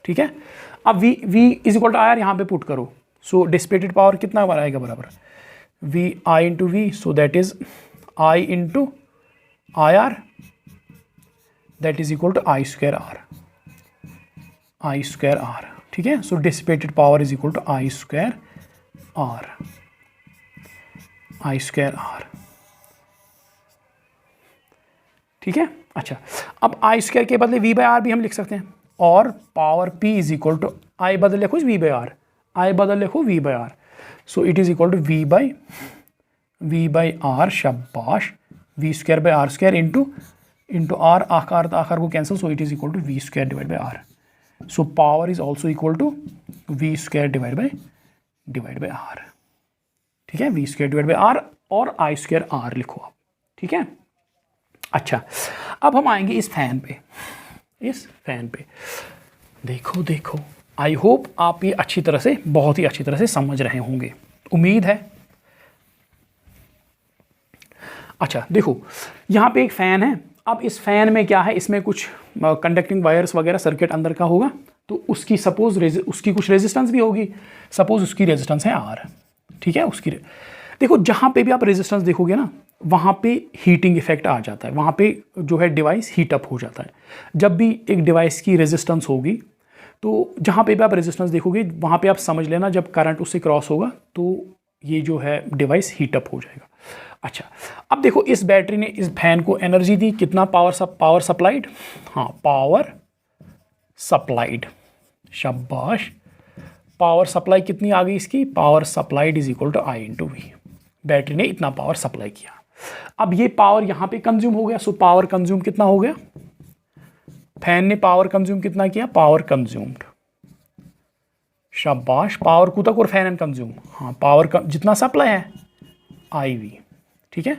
ठीक है। अब V is equal to IR यहाँ पे पुट करो। सो डिसिपेटेड पावर कितना आएगा बराबर, V I into V, so that is I into IR, that is equal to I square R, ठीक है। So dissipated power is equal to I square R, ठीक है। अच्छा, अब I स्क्वायर के बदले V बाई R भी हम लिख सकते हैं, और power P is equal to I बदल लिखो V by R, so it is equal to V by R, शाबाश, V square by R square into R, आखिर को cancel, so it is equal to V square divide by R। So power is also equal to V square divide by R, ठीक है। V square divide by R और I square R लिखो आप, ठीक है। अच्छा, अब हम आएंगे इस फैन पे। देखो, आई होप आप ये बहुत ही अच्छी तरह से समझ रहे होंगे, उम्मीद है। अच्छा, देखो, यहाँ पे एक फ़ैन है। अब इस फ़ैन में क्या है, इसमें कुछ कंडक्टिंग वायर्स वगैरह सर्किट अंदर का होगा, तो उसकी उसकी कुछ रेजिस्टेंस भी होगी। सपोज उसकी रेजिस्टेंस है R, ठीक है। देखो, जहाँ पे भी आप रेजिस्टेंस देखोगे ना, वहाँ पे हीटिंग इफेक्ट आ जाता है, वहाँ पे जो है डिवाइस हीट अप हो जाता है। जब भी एक डिवाइस की रेजिस्टेंस होगी, तो जहाँ पे भी आप रेजिस्टेंस देखोगे, वहाँ पे आप समझ लेना जब करंट उससे क्रॉस होगा तो ये जो है डिवाइस हीट अप हो जाएगा। अच्छा, अब देखो इस बैटरी ने इस फैन को एनर्जी दी, कितना पावर सप्लाइड, हाँ पावर सप्लाइड, शाबाश, पावर सप्लाई कितनी आ गई इसकी, power supplied is equal to I into V, battery ने इतना पावर सप्लाई किया। अब ये पावर यहां पे कंज्यूम हो गया, सो पावर कंज्यूम कितना हो गया, फैन ने पावर कंज्यूम कितना किया, पावर कंज्यूम्ड, शाबाश, पावर कुतक और फैन एंड कंज्यूम, हाँ पावर जितना सप्लाई है आई वी, ठीक है।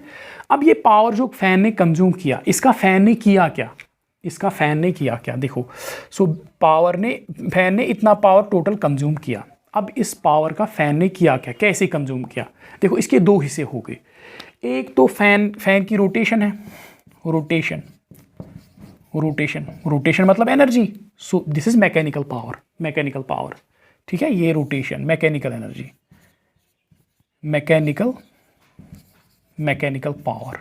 अब ये पावर जो फैन ने कंज्यूम किया, इसका फैन ने किया क्या, इसका फैन ने किया क्या, देखो सो फैन ने इतना पावर टोटल कंज्यूम किया। अब इस पावर का फैन ने किया क्या, कैसे कंज्यूम किया, देखो इसके दो हिस्से हो गए, एक तो फैन की रोटेशन है, रोटेशन मतलब energy, so this is mechanical power, ठीक है, ये rotation mechanical energy, mechanical power,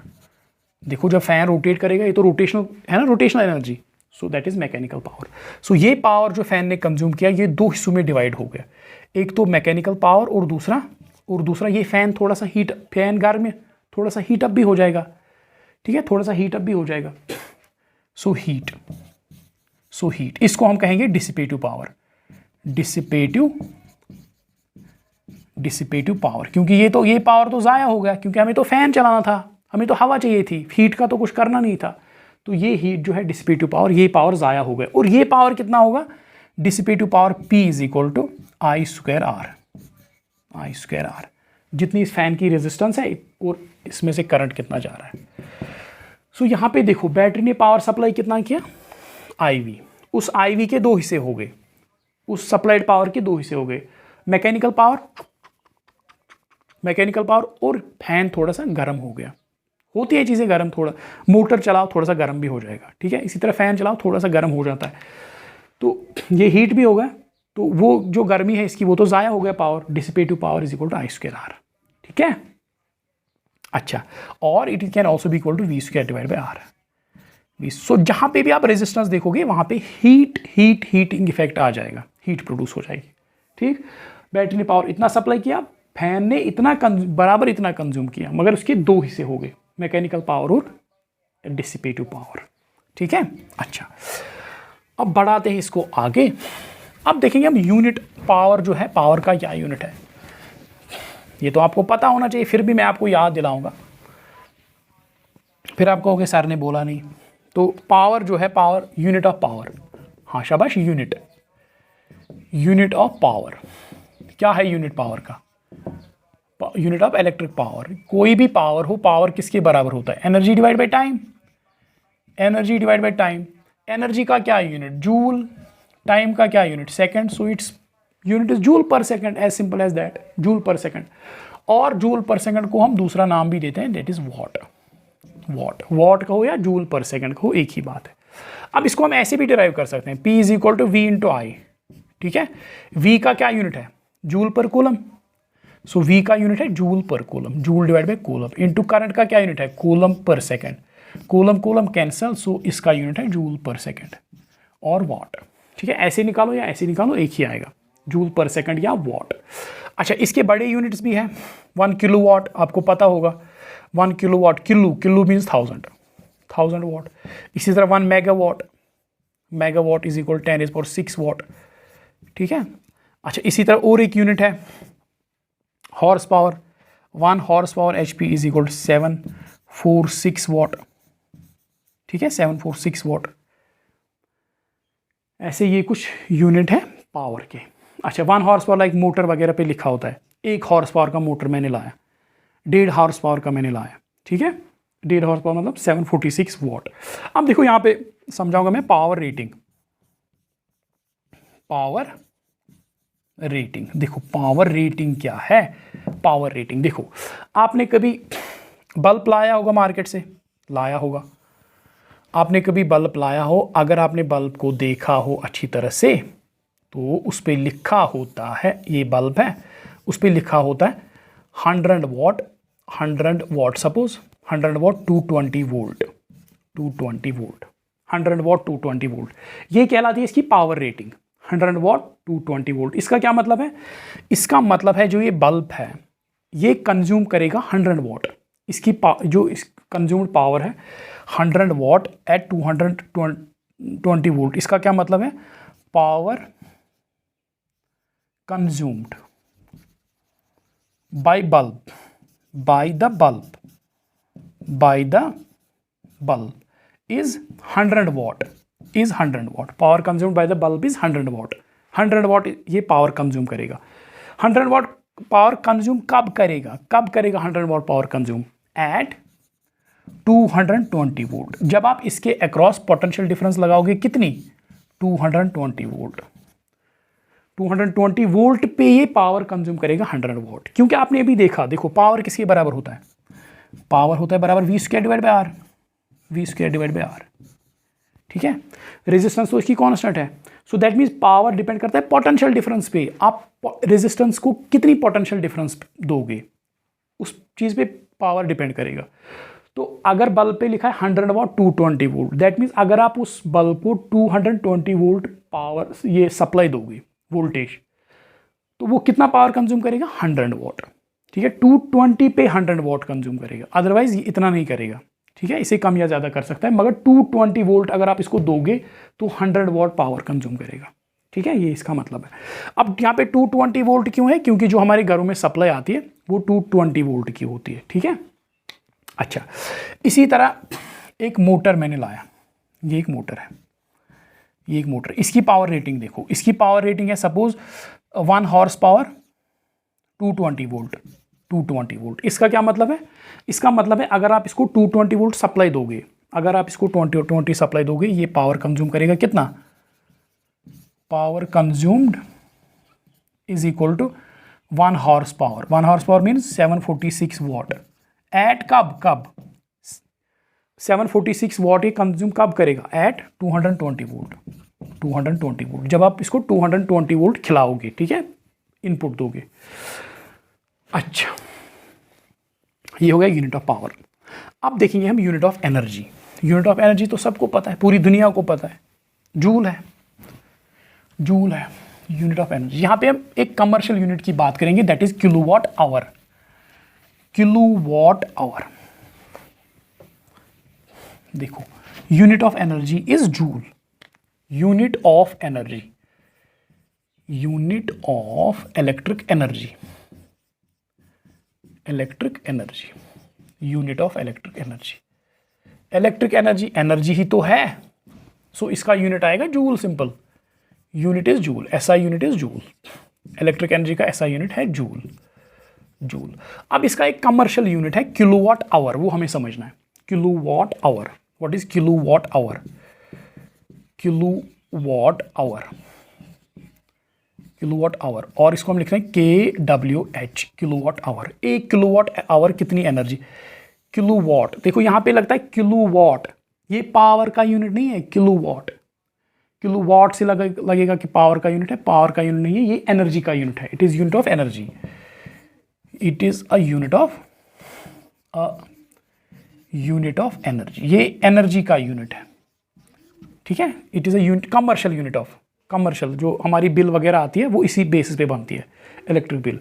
देखो जब फैन रोटेट करेगा ये तो रोटेशनल है ना, rotational energy, so that is mechanical power. So ये पावर जो फैन ने कंज्यूम किया ये दो हिस्सों में डिवाइड हो गया, एक तो मैकेनिकल पावर और दूसरा ये फैन थोड़ा सा फैन गर्म में थोड़ा सा हीट अप भी हो जाएगा, ठीक है, थोड़ा सा हीट अप भी हो जाएगा, सो हीट, इसको हम कहेंगे डिसिपेटिव पावर, डिसिपेटिव पावर, क्योंकि ये पावर तो ज़ाया हो गया, क्योंकि हमें तो फैन चलाना था, हमें तो हवा चाहिए थी, हीट का तो कुछ करना नहीं था, तो ये हीट जो है डिसिपेटिव पावर, ये पावर ज़ाया हो गया, और ये पावर कितना होगा, dissipative power P is equal to I square R, जितनी इस फैन की रेजिस्टेंस है और इसमें से करंट कितना जा रहा है। सो यहाँ पे देखो बैटरी ने पावर सप्लाई कितना किया, IV, उस IV के दो हिस्से हो गए, उस सप्लाइड पावर के दो हिस्से हो गए, मैकेनिकल पावर और फैन थोड़ा सा गर्म हो गया, होती है चीज़ें गर्म, थोड़ा मोटर चलाओ थोड़ा सा गर्म भी हो जाएगा, ठीक है, इसी तरह फैन चलाओ थोड़ा सा गर्म हो जाता है, तो ये हीट भी होगा, तो वो जो गर्मी है इसकी वो तो ज़ाया हो गया power, dissipative power is equal to I square R, ठीक है। अच्छा, और it can also be equal to V square divide by R. So जहाँ पे भी आप रेजिस्टेंस देखोगे वहाँ पे हीटिंग इफेक्ट आ जाएगा, हीट प्रोड्यूस हो जाएगी, ठीक। बैटरी ने पावर इतना सप्लाई किया, फैन ने बराबर इतना कंज्यूम किया, मगर उसके दो हिस्से हो गए, मैकेनिकल पावर और डिसिपेटिव पावर, ठीक है। अच्छा, अब बढ़ाते हैं इसको आगे, अब देखेंगे हम यूनिट पावर जो है, पावर का क्या यूनिट है, ये तो आपको पता होना चाहिए, फिर भी मैं आपको याद दिलाऊंगा, फिर आप कहोगे सर ने बोला नहीं। तो पावर जो है, पावर यूनिट ऑफ पावर, हाँ शाबाश, यूनिट ऑफ पावर क्या है, यूनिट पावर का, यूनिट ऑफ इलेक्ट्रिक पावर, कोई भी पावर हो, पावर किसके बराबर होता है, energy divide by time, energy का क्या यूनिट, जूल, टाइम का क्या unit, second, so its unit is joule per second, as simple as that, joule per second, और जूल पर सेकंड को हम दूसरा नाम भी देते हैं, दैट इज वॉट कहो या जूल पर सेकंड कहो, एक ही बात है। अब इसको हम ऐसे भी डिराइव कर सकते हैं, P is equal to V into I, ठीक है, V का क्या यूनिट है, joule per coulomb, so V का यूनिट है joule per coulomb, joule divide by coulomb, into current का क्या यूनिट है, coulomb per second, coulomb cancel, सो इसका यूनिट है जूल पर सेकंड और वॉट, ठीक है, ऐसे निकालो या ऐसे निकालो एक ही आएगा, जूल पर सेकंड या वॉट। अच्छा, इसके बड़े यूनिट्स भी हैं, 1 किलोवाट आपको पता होगा, 1 किलोवाट, किलो मीन्स 1000 वाट, इसी तरह 1 मेगावाट इज इक्वल 10⁶ वाट, ठीक है। अच्छा, इसी तरह और एक यूनिट है horse power, 1 horse power HP is equal 746 वाट, ठीक है, 746 वाट, ऐसे ये कुछ यूनिट है पावर के। अच्छा, 1 हॉर्स पावर लाइक मोटर वगैरह पे लिखा होता है, 1 हॉर्स पावर का मोटर मैंने लाया, 1.5 हॉर्स पावर का मैंने लाया, ठीक है, 1.5 हॉर्स पावर मतलब 746 वाट। अब देखो यहाँ पे समझाऊंगा मैं पावर रेटिंग, देखो पावर रेटिंग क्या है, पावर रेटिंग देखो, आपने कभी बल्ब लाया होगा मार्केट से, लाया होगा, आपने कभी बल्ब लाया हो, अगर आपने बल्ब को देखा हो अच्छी तरह से तो उस पर लिखा होता है, ये बल्ब है, उस पर लिखा होता है 100 वाट, सपोज 100 वाट 220 वोल्ट, 100 वाट 220 वोल्ट, ये कहलाती है इसकी पावर रेटिंग, 100 वाट 220 वोल्ट। इसका क्या मतलब है, इसका मतलब है जो ये बल्ब है ये कंज्यूम करेगा 100 वाट, इसकी जो इस कंज्यूम्ड पावर है 100 वॉट एट 220 वोल्ट। इसका क्या मतलब है? Power consumed by bulb, by the bulb is 100 watt, is 100 watt। Power consumed by the bulb is 100 watt. 100 watt ये पावर कंज्यूम करेगा। 100 वॉट पावर कंज्यूम कब करेगा? 100 watt power consume at 220 volt. जब आप इसके अक्रॉस पोटेंशियल डिफरेंस लगाओगे कितनी? 220 volt. 220 volt पे ये पावर कंज्यूम करेगा 100 वॉट। क्योंकि आपने अभी देखा, देखो पावर किसके बराबर होता है? पावर होता है बराबर V² divide by R, V² divide by R. ठीक है, रेजिस्टेंस तो इसकी कांस्टेंट है। So that means power depend करता है पोटेंशियल डिफरेंस पे। आप रेजिस्टेंस को कितनी पोटेंशियल डिफरेंस दोगे, उस चीज़ पे पावर डिपेंड करेगा। तो अगर बल्ब पे लिखा है 100 वॉट 220 वोल्ट, दैट मीन्स अगर आप उस बल्ब को 220 वोल्ट पावर ये सप्लाई दोगे वोल्टेज, तो वो कितना पावर कंज्यूम करेगा? 100 वॉट। ठीक है, 220 पे 100 वॉट कंज्यूम करेगा, अदरवाइज ये इतना नहीं करेगा। ठीक है, इसे कम या ज़्यादा कर सकता है, मगर 220 वोल्ट अगर आप इसको दोगे तो 100 वॉट पावर कंज्यूम करेगा। ठीक है, ये इसका मतलब है। अब यहाँ पे 220 वोल्ट क्यों है? क्योंकि जो हमारे घरों में सप्लाई आती है वो 220 वोल्ट की होती है। ठीक है, अच्छा, इसी तरह एक मोटर मैंने लाया, ये एक मोटर है, ये एक मोटर। इसकी पावर रेटिंग देखो, इसकी पावर रेटिंग है suppose 1 horse power 220 volt, 220 volt. इसका क्या मतलब है? इसका मतलब है अगर आप इसको 220 वोल्ट सप्लाई दोगे, अगर आप इसको 20 सप्लाई दोगे, ये पावर कंज्यूम करेगा कितना? Power consumed is equal to 1 horse power. 1 horse power means 746 watt at कब 746 वॉट ये कंज्यूम कब करेगा? At 220 volt, 220 volt. जब आप इसको 220 वोल्ट खिलाओगे, ठीक है, इनपुट दोगे। अच्छा, ये हो गया यूनिट ऑफ पावर। अब देखेंगे हम unit of energy. Unit of energy तो सबको पता है, पूरी दुनिया को पता है, जूल है, जूल है यूनिट ऑफ एनर्जी। यहाँ पे हम एक कमर्शियल यूनिट की बात करेंगे, that is kilowatt hour. Kilowatt hour, देखो unit of energy is joule. Unit of energy, unit of electric energy, electric energy, unit of electric energy. Electric energy energy ही तो है, सो इसका यूनिट आएगा joule. Simple, unit is joule, SI unit is joule. Electric energy का SI unit है joule, joule. अब इसका एक कमर्शियल यूनिट है किलोवाट आवर, वो हमें समझना है। Kilowatt our, what is kilowatt hour? Kilowatt hour, kilowatt our, और इसको हम लिखते हैं KWH, किलोवाट आवर। एक किलोवाट आवर कितनी एनर्जी? किलोवाट, देखो यहाँ पे लगता है किलोवाट, ये पावर का यूनिट नहीं है। किलोवाट, किलोवाट से लगेगा कि पावर का यूनिट है, पावर का यूनिट नहीं है, ये एनर्जी का यूनिट है। It is unit of energy, it is a unit of energy. ये एनर्जी का यूनिट है, ठीक है। It is a unit, commercial unit of, commercial जो हमारी बिल वगैरह आती है वो इसी बेसिस पे बनती है, इलेक्ट्रिक बिल।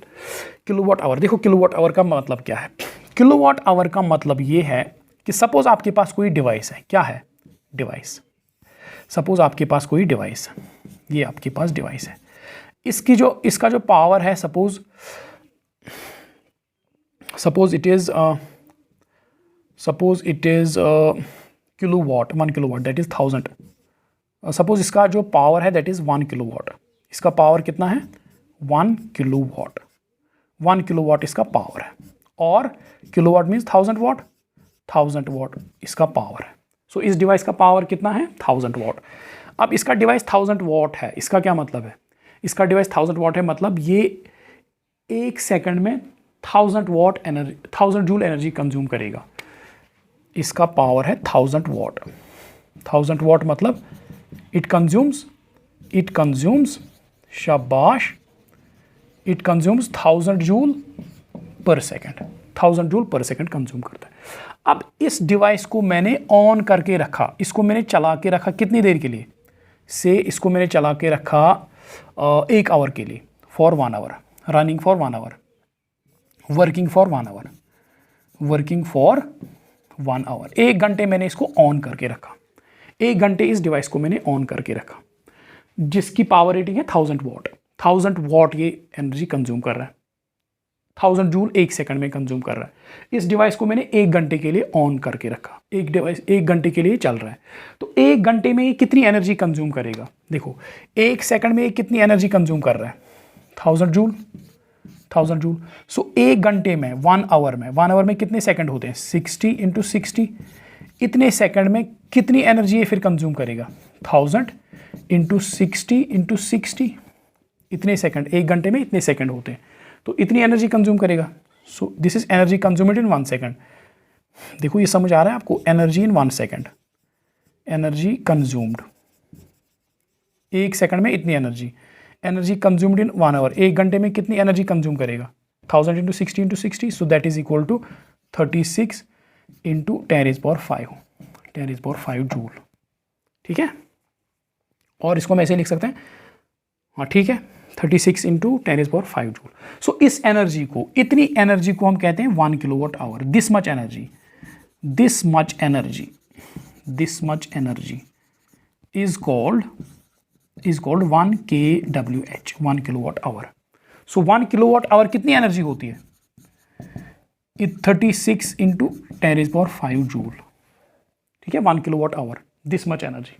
किलोवाट आवर, देखो किलोवाट आवर का मतलब क्या है? किलोवाट आवर का मतलब ये है कि सपोज आपके पास कोई डिवाइस है, क्या है? डिवाइस। सपोज आपके पास कोई डिवाइस है, ये आपके पास डिवाइस है, इसका जो पावर है, suppose it is kilowatt, 1 kilowatt, that is 1000। Suppose इसका जो पावर है दैट इज 1 किलोवाट, इसका पावर कितना है? 1 किलोवाट, 1 किलोवाट इसका पावर है, और किलोवाट मीन्स 1000 वाट, 1000 वाट इसका पावर है। सो इस डिवाइस का पावर कितना है? 1000 वाट। अब इसका डिवाइस 1000 वाट है, इसका क्या मतलब है? इसका डिवाइस 1000 वाट है, मतलब ये 1 सेकंड में 1000 वाट एनर्जी, 1000 जूल एनर्जी कंज्यूम करेगा। इसका पावर है 1000 वाट। 1000 वाट मतलब इट कंज्यूम्स शाबाश, it consumes 1000 joule per second, 1000 joule per second consume करता है। अब इस डिवाइस को मैंने ऑन करके रखा, इसको मैंने चला के रखा कितनी देर के लिए? से इसको मैंने चला के रखा 1 आवर के लिए, for 1 hour, running for 1 hour, working for 1 hour, working for 1 hour. 1 घंटे मैंने इसको ऑन करके रखा, 1 घंटे इस डिवाइस को मैंने ऑन करके रखा, जिसकी पावर रेटिंग है 1000 वॉट। 1000 वॉट ये एनर्जी कंज्यूम कर रहा है, 1000 जूल 1 सेकंड में कंज्यूम कर रहा है। इस डिवाइस को मैंने 1 घंटे के लिए ऑन करके रखा, एक डिवाइस 1 घंटे के लिए चल रहा है। तो 1 घंटे में ये कितनी एनर्जी कंज्यूम करेगा? देखो 1 सेकंड में ये कितनी एनर्जी कंज्यूम कर रहा है? 1000 जूल, 1000 जूल। सो 1 घंटे में 1 आवर में, 1 आवर में कितने सेकंड होते हैं? 60 × 60। इतने सेकंड में कितनी एनर्जी ये फिर कंज्यूम करेगा? 1000 × 60 × 60। इतने सेकंड, 1 घंटे में इतने सेकंड होते हैं, तो इतनी एनर्जी कंज्यूम करेगा। So this is energy consumed in 1 second. देखो ये समझ आ रहा है आपको? Energy in 1 second, energy consumed 1 second में इतनी energy, energy consumed in 1 hour. 1 घंटे में कितनी एनर्जी कंज्यूम करेगा? 1000 × 60 × 60। So that is equal to 36 × 10⁵ joule. ठीक है, और इसको हम ऐसे लिख सकते हैं, हाँ ठीक है, 36 × 10⁵ जूल। सो इस एनर्जी को, इतनी एनर्जी को हम कहते हैं 1 kilowatt hour. This much energy, this much energy, this much energy is called 1 kWh, 1 kilowatt hour. So 1 kilowatt hour कितनी एनर्जी होती है? 36 × 10⁵ जूल। ठीक है, 1 kilowatt hour, this much energy.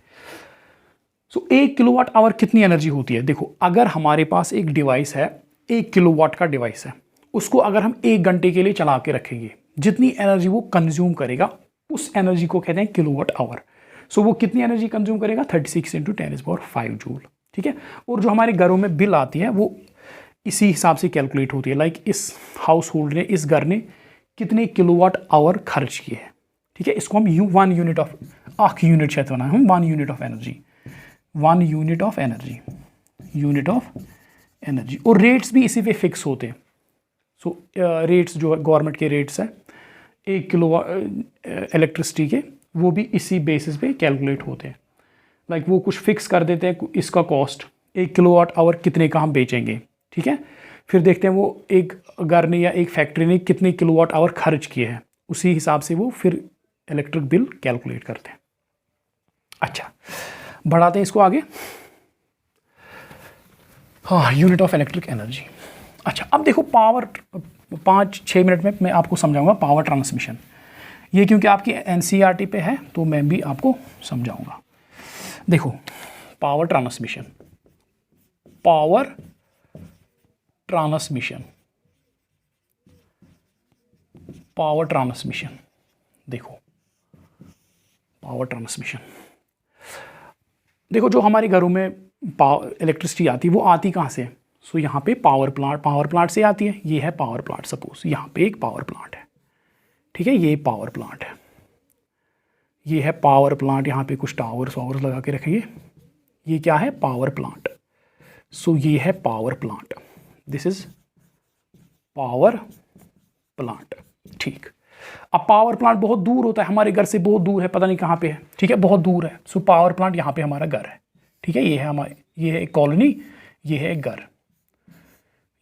So 1 kilowatt hour कितनी एनर्जी होती है? देखो अगर हमारे पास एक डिवाइस है, 1 किलोवाट का डिवाइस है, उसको अगर हम 1 घंटे के लिए चला के रखेंगे, जितनी एनर्जी वो कंज्यूम करेगा उस एनर्जी को कहते हैं किलोवाट आवर। सो वो कितनी एनर्जी कंज्यूम करेगा? 36 × 10⁵ जूल। ठीक है, और जो हमारे घरों में बिल आती है वो इसी हिसाब से कैलकुलेट होती है। लाइक इस हाउस होल्ड ने, इस घर ने कितने किलोवाट आवर खर्च किए हैं। ठीक है, इसको हम 1 यूनिट ऑफ, यूनिट शायद बना हम 1 unit of energy, 1 unit of energy, unit of energy. और रेट्स भी इसी पे फिक्स होते हैं। सो रेट्स जो गवर्नमेंट के रेट्स हैं 1 किलो इलेक्ट्रिसिटी के, वो भी इसी बेसिस पे कैलकुलेट होते हैं। लाइक वो कुछ फिक्स कर देते हैं, इसका कॉस्ट 1 किलोवाट आवर कितने का हम बेचेंगे। ठीक है, फिर देखते हैं वो एक घर ने या एक फैक्ट्री ने कितने किलोवाट आवर खर्च किए हैं, उसी हिसाब से वो फिर इलेक्ट्रिक बिल कैलकुलेट करते हैं। अच्छा, बढ़ाते हैं इसको आगे। हाँ, यूनिट ऑफ इलेक्ट्रिक एनर्जी। अच्छा, अब देखो पावर, 5-6 मिनट में मैं आपको समझाऊंगा पावर ट्रांसमिशन। ये क्योंकि आपकी एनसीईआरटी पे है तो मैं भी आपको समझाऊंगा। देखो power transmission, power transmission, power transmission. देखो पावर ट्रांसमिशन, देखो जो हमारे घरों में इलेक्ट्रिसिटी आती है वो आती कहाँ से? सो यहाँ पे पावर प्लांट से आती है। ये है पावर प्लांट, सपोज यहाँ पे एक पावर प्लांट है। ठीक है, ये पावर प्लांट है, ये है पावर प्लांट। यहाँ पे कुछ टावर्स लगा के रखेंगे। ये क्या है? Power plant. सो ये है power plant, this is power plant. ठीक, अब पावर प्लांट बहुत दूर होता है, हमारे घर से बहुत दूर है, पता नहीं कहाँ पे है। ठीक है, बहुत दूर है। सो पावर प्लांट यहाँ पे हमारा घर है। ठीक है, ये है हमारे, ये है एक कॉलोनी, ये है एक घर,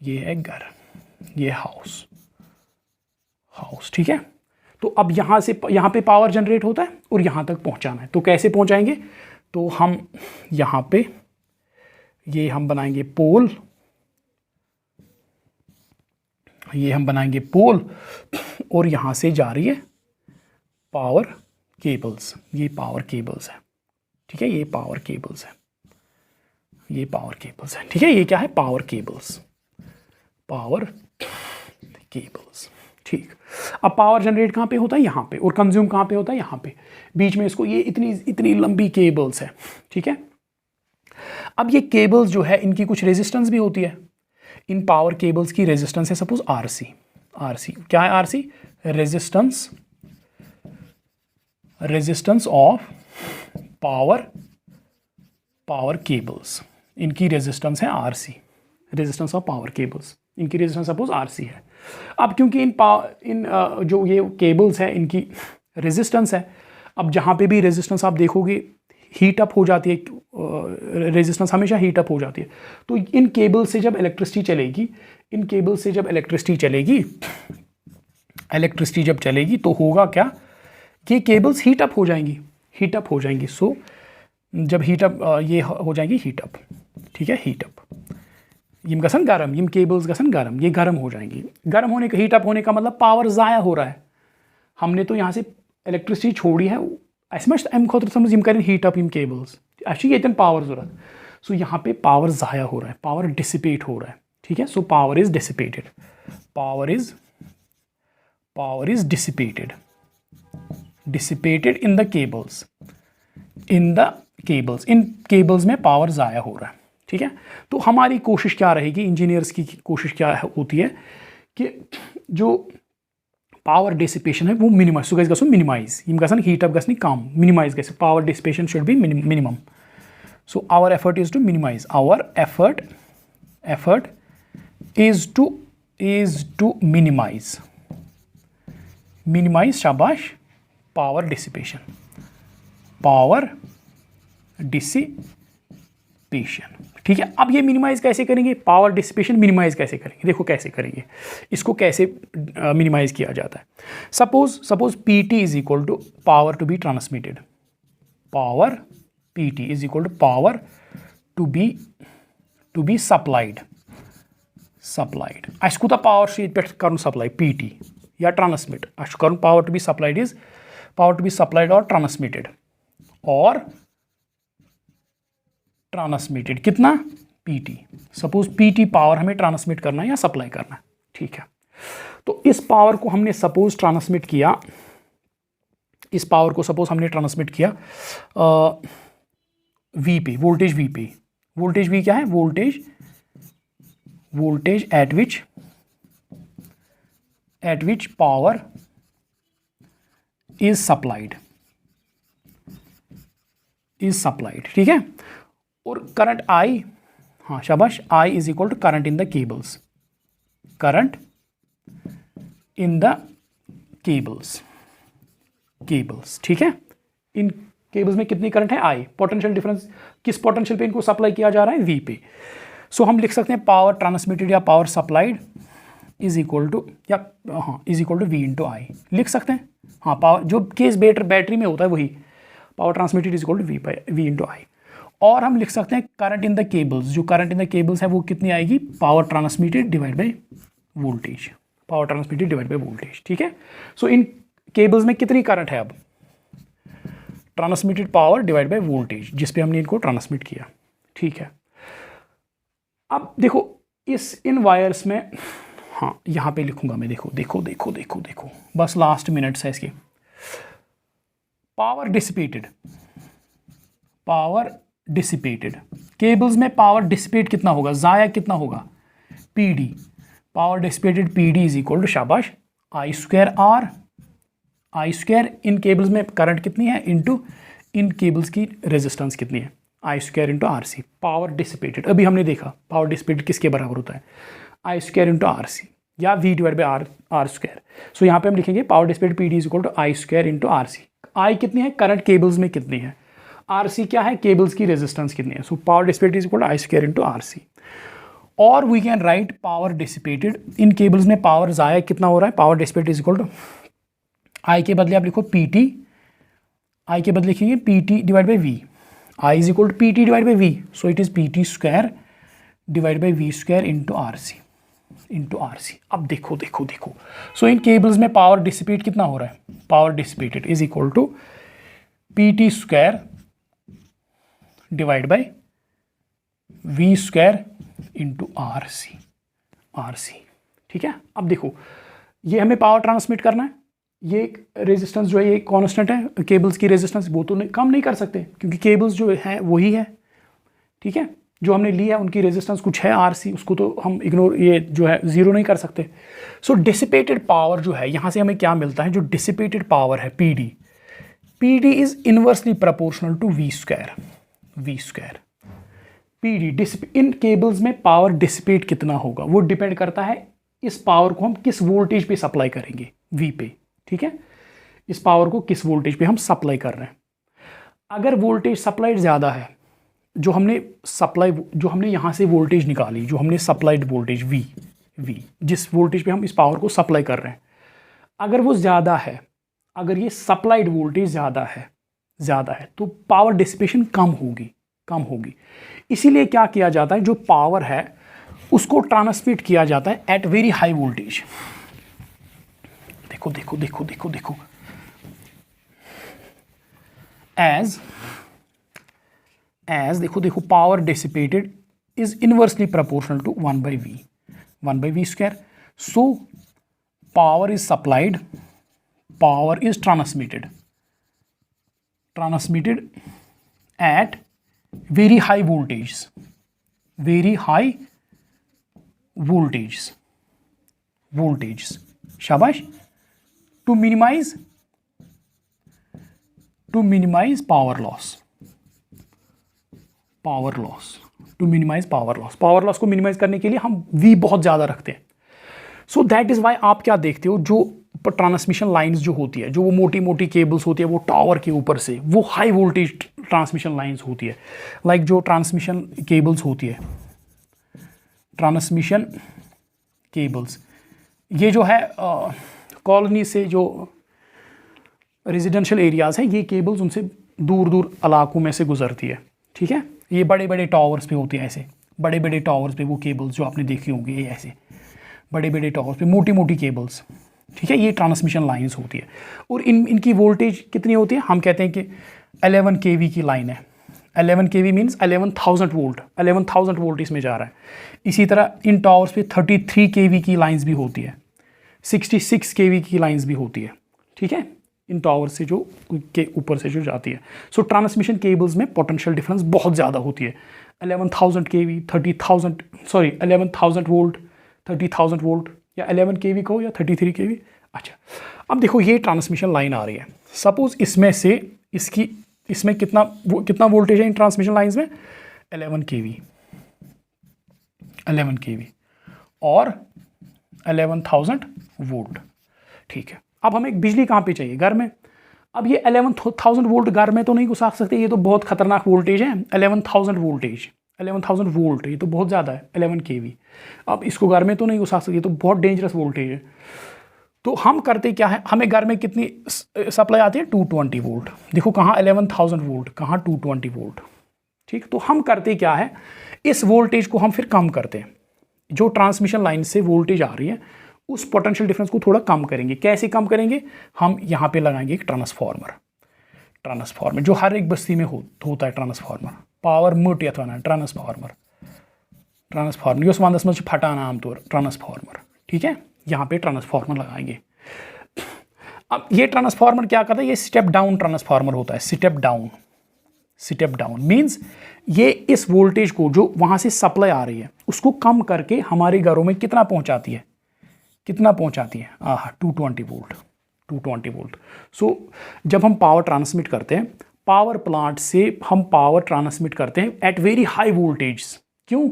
ये है एक घर, ये हाउस। ठीक है, तो अब यहाँ से, यहाँ पे पावर जनरेट होता है और यहाँ तक पहुँचाना है। तो कैसे पहुँचाएंगे? तो हम यहाँ पे ये हम बनाएंगे पोल, ये हम बनाएंगे पोल, और यहाँ से जा रही है पावर केबल्स। ये पावर केबल्स है। ठीक है, ये पावर केबल्स है, ये पावर केबल्स है। ठीक है, ये क्या है? Power cables, power cables. ठीक, अब पावर जनरेट कहाँ पे होता है? यहाँ पे, और कंज्यूम कहाँ पे होता है? यहाँ पे। बीच में इसको, ये इतनी लंबी केबल्स है। ठीक है, अब ये केबल्स जो है इनकी कुछ रेजिस्टेंस भी होती है। इन पावर केबल्स की रेजिस्टेंस है सपोज आरसी। आरसी क्या है? RC resistance of power cables. इनकी रेजिस्टेंस है RC, resistance of power cables. इनकी रेजिस्टेंस सपोज आरसी है। अब क्योंकि इन जो ये केबल्स है इनकी रेजिस्टेंस है, अब जहाँ पे भी रेजिस्टेंस आप देखोगे हीट अप हो जाती है, रेजिस्टेंस हमेशा हीट अप हो जाती है। तो इन केबल से जब इलेक्ट्रिसिटी चलेगी, इन केबल से जब इलेक्ट्रिसिटी चलेगी इलेक्ट्रिसिटी जब चलेगी तो होगा क्या, ये केबल्स हीट अप हो जाएंगी। सो जब हीट अप ये हो जाएंगी हीट अप, ठीक है, हीट अप, यम गसन गर्म, यम केबल्स गसन गर्म, ये गर्म हो जाएंगी। गर्म होने का, हीट अप होने का मतलब पावर ज़ाया हो रहा है। हमने तो यहाँ से इलेक्ट्रिसिटी छोड़ी है, ऐसे अम खुद समझ यम करें हीट अप यम केबल्स, अच्छी ये पावर ज़रूरत। सो यहाँ पे पावर ज़ाया हो रहा है, पावर डिसिपेट हो रहा है, ठीक है। So power is dissipated, power is dissipated in the cables, in cables में पावर ज़ाया हो रहा है, ठीक है। तो हमारी कोशिश क्या रहेगी, इंजीनियर्स की कोशिश क्या होती है कि जो पावर डिसिपेशन है वो मिनिमाइज, सो गैस मिनिमाइज, यम गसन हीट अप गस कम, minimize gas, power dissipation should be minimum. So our effort is to minimize. Our effort is to minimize शाबाश power dissipation, ठीक है। अब ये मिनिमाइज कैसे करेंगे, पावर डिसिपेशन मिनिमाइज कैसे करेंगे, देखो कैसे करेंगे, इसको कैसे मिनिमाइज किया जाता है। Suppose PT is equal to power to be transmitted, power PT is equal to power to be supplied. Ash kuta power sheet pet karun supply PT या transmit. Ash karun power to be supplied is power to be supplied or transmitted कितना PT. Suppose PT power हमें transmit करना है या supply करना है, ठीक है। तो इस पावर को हमने सपोज ट्रांसमिट किया, V पे, वोल्टेज V पे, वोल्टेज V क्या है, voltage at which power is supplied, ठीक है। और करंट I, हाँ शाबाश, I is equal to current in the cables, ठीक है। इन केबल्स में कितनी करंट है, I, पोटेंशियल डिफरेंस किस पोटेंशियल पे इनको सप्लाई किया जा रहा है, V पे। सो हम लिख सकते हैं पावर ट्रांसमिटेड या power supplied is equal to V into I लिख सकते हैं। हाँ, पावर जो केस बैटरी में होता है वही, power transmitted is equal to V into I। और हम लिख सकते हैं करंट इन द केबल्स, जो करंट इन द केबल्स है वो कितनी आएगी, power transmitted divide by voltage, ठीक है। सो इन केबल्स में कितनी करंट है, अब transmitted power divide by voltage, जिस पे हमने इनको ट्रांसमिट किया, ठीक है। अब देखो इन वायर्स में, हाँ यहाँ पे लिखूंगा मैं, देखो बस लास्ट मिनट्स है इसके। पावर डिसिपेटेड केबल्स में पावर डिसिपेट कितना होगा, ज़ाया कितना होगा, PD, power dissipated PD is equal to शाबाश I स्क्वायर, इन केबल्स में करंट कितनी है इनटू इन केबल्स की रेजिस्टेंस कितनी है, I square into RC। Power dissipated अभी हमने देखा, पावर डिसिपेटेड किसके बराबर होता है, I स्क्वायर इंटू RC या V divide by R square. So यहाँ पे हम लिखेंगे power dissipated PD is equal to I square into RC। I कितनी है, करंट केबल्स में कितनी है, RC क्या है, केबल्स की रेजिस्टेंस कितनी है। So power dissipated is equal to I square into RC। और we can write power dissipated, इन केबल्स में पावर ज़ाया कितना हो रहा है, power dissipated is equal to I के बदले आप लिखो PT, I के बदले लिखेंगे PT divide by V, I is equal to PT divide by V, so it is PT square divide by V square into RC। अब देखो so इन केबल्स में पावर डिसिपेट कितना हो रहा है, power dissipated is equal to PT square divide by V square into RC, ठीक है। अब देखो ये हमें पावर ट्रांसमिट करना है, ये रेजिस्टेंस जो है ये कांस्टेंट है, केबल्स की रेजिस्टेंस वो तो कम नहीं कर सकते क्योंकि केबल्स जो है वही है, ठीक है। जो हमने लिया है उनकी रेजिस्टेंस कुछ है RC, उसको तो हम इग्नोर, ये जो है ज़ीरो नहीं कर सकते। सो डिसिपेटेड पावर जो है यहाँ से हमें क्या मिलता है, जो डिसिपेटेड पावर है PD is inversely proportional to V square. PD इन केबल्स में पावर डिसिपेट कितना होगा वो डिपेंड करता है इस पावर को हम किस वोल्टेज पे सप्लाई करेंगे, V पे, ठीक है। इस पावर को किस वोल्टेज पे हम सप्लाई कर रहे हैं। अगर वोल्टेज सप्लाइड ज़्यादा है, जो हमने यहाँ से वोल्टेज निकाली, जो हमने सप्लाइड वोल्टेज V जिस वोल्टेज पे हम इस पावर को सप्लाई कर रहे हैं, अगर वो ज़्यादा है, अगर ये सप्लाइड वोल्टेज ज़्यादा है तो पावर डिसिपेशन कम होगी। इसीलिए क्या किया जाता है, जो पावर है उसको ट्रांसमिट किया जाता है एट वेरी हाई वोल्टेज। देखो देखो देखो देखो देखो, एज देखो देखो, power dissipated is inversely proportional to 1/v square. So power is supplied, power is transmitted at very high voltages, शाबाश, to minimize power loss. Power loss को मिनिमाइज करने के लिए हम V बहुत ज़्यादा रखते हैं। सो दैट इज़ वाई आप क्या देखते हो, जो ट्रांसमिशन लाइंस जो होती है, जो वो मोटी मोटी केबल्स होती है वो टावर के ऊपर से, वो हाई वोल्टेज ट्रांसमिशन लाइंस होती है। लाइक जो ट्रांसमिशन केबल्स होती है, ट्रांसमिशन केबल्स, ये जो है कॉलोनी से जो रेजिडेंशियल एरियाज़ हैं, ये केबल्स उनसे दूर दूर इलाकों में से गुजरती है, ठीक है। ये बड़े बड़े टावर्स पे होती है, ऐसे बड़े बड़े टावर्स पे वो केबल्स जो आपने देखी होंगी, ये ऐसे बड़े बड़े टावर्स पे मोटी मोटी केबल्स, ठीक है, ये ट्रांसमिशन लाइंस होती है। और इनकी वोल्टेज कितनी होती है, हम कहते हैं कि 11 kV की लाइन है। 11 kV मीन्स 11,000 वोल्ट, 11,000 वोल्ट इसमें जा रहा है। इसी तरह इन टावर्स पे 33 kV की लाइन्स भी होती है, 66 kV की लाइन्स भी होती है, ठीक है, इन टावर से जो के ऊपर से जो जाती है। सो ट्रांसमिशन केबल्स में पोटेंशियल डिफरेंस बहुत ज़्यादा होती है। 11,000 kV, 11,000 वोल्ट, 30,000 वोल्ट, या 11 kV कहो या 33 kV। अच्छा, अब देखो ये ट्रांसमिशन लाइन आ रही है। सपोज इसमें से इसमें कितना वोल्टेज है इन ट्रांसमिशन लाइन्स में, 11 kV और 11,000 वोल्ट, ठीक है। अब हमें बिजली कहाँ पे चाहिए, घर में। अब ये 11,000 वोल्ट घर में तो नहीं घुसा सकते, ये तो बहुत खतरनाक वोल्टेज है। 11,000 वोल्ट, ये तो बहुत ज़्यादा है, 11 kV। अब इसको घर में तो नहीं घुसा सकते, ये तो बहुत डेंजरस वोल्टेज है। तो हम करते क्या है, हमें घर में कितनी सप्लाई आती है, 220 वोल्ट। देखो कहाँ 11,000 वोल्ट, कहाँ 220 वोल्ट, ठीक। तो हम करते क्या है, इस वोल्टेज को हम फिर कम करते हैं। जो ट्रांसमिशन लाइन से वोल्टेज आ रही है उस पोटेंशियल डिफरेंस को थोड़ा कम करेंगे। कैसे कम करेंगे, हम यहाँ पे लगाएंगे एक ट्रांसफार्मर जो हर एक बस्ती में होता है। ट्रांसफार्मर पावर मोट यथ वन ट्रांसफार्मर यो वंदस मज फटान आमतौर ट्रांसफार्मर, ठीक है। यहाँ पे ट्रांसफार्मर लगाएंगे। अब ये ट्रांसफार्मर क्या करता है, ये स्टेप डाउन ट्रांसफार्मर होता है। स्टेप डाउन मीन्स ये इस वोल्टेज को जो वहाँ से सप्लाई आ रही है उसको कम करके हमारे घरों में कितना पहुँचाती है 220 वोल्ट। सो जब हम पावर ट्रांसमिट करते हैं, पावर प्लांट से हम पावर ट्रांसमिट करते हैं एट वेरी हाई वोल्टेज। क्यों,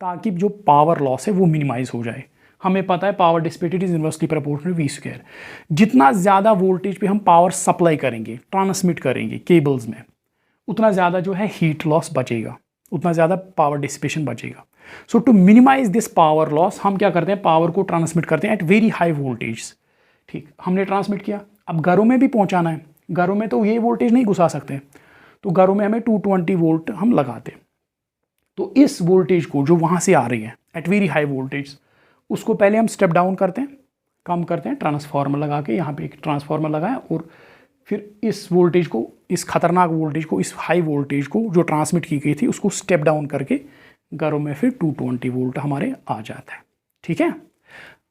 ताकि जो पावर लॉस है वो मिनिमाइज हो जाए। हमें पता है power dissipated is inversely proportional V square. जितना ज़्यादा वोल्टेज पे हम पावर सप्लाई करेंगे, ट्रांसमिट करेंगे केबल्स में, उतना ज़्यादा जो है हीट लॉस बचेगा, उतना ज़्यादा पावर डिसिपेशन बचेगा। So to minimize this power loss हम क्या करते हैं, पावर को ट्रांसमिट करते हैं एट वेरी हाई वोल्टेज, ठीक। हमने ट्रांसमिट किया, अब घरों में भी पहुंचाना है। घरों में तो ये वोल्टेज नहीं घुसा सकते, तो घरों में हमें 220 वोल्ट हम लगाते हैं। तो इस वोल्टेज को जो वहाँ से आ रही है एट वेरी हाई वोल्टेज, उसको पहले हम स्टेप डाउन करते हैं, कम करते हैं, ट्रांसफार्मर लगा के, यहाँ पे एक ट्रांसफार्मर लगाया, और फिर इस वोल्टेज को, इस खतरनाक वोल्टेज को, इस हाई वोल्टेज को जो ट्रांसमिट की गई थी उसको स्टेप डाउन करके घरों में फिर 220 वोल्ट हमारे आ जाता है, ठीक है।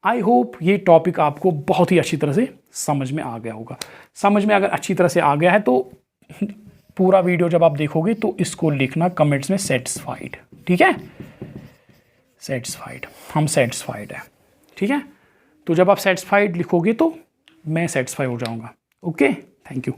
आई होप ये टॉपिक आपको बहुत ही अच्छी तरह से समझ में आ गया होगा। समझ में अगर अच्छी तरह से आ गया है तो पूरा वीडियो जब आप देखोगे तो इसको लिखना कमेंट्स में सेटिस्फाइड, ठीक है। सेटिस्फाइड, हम सेटिस्फाइड है, ठीक है। तो जब आप सेटिस्फाइड लिखोगे तो मैं सेटिस्फाई हो जाऊंगा। Okay, thank you.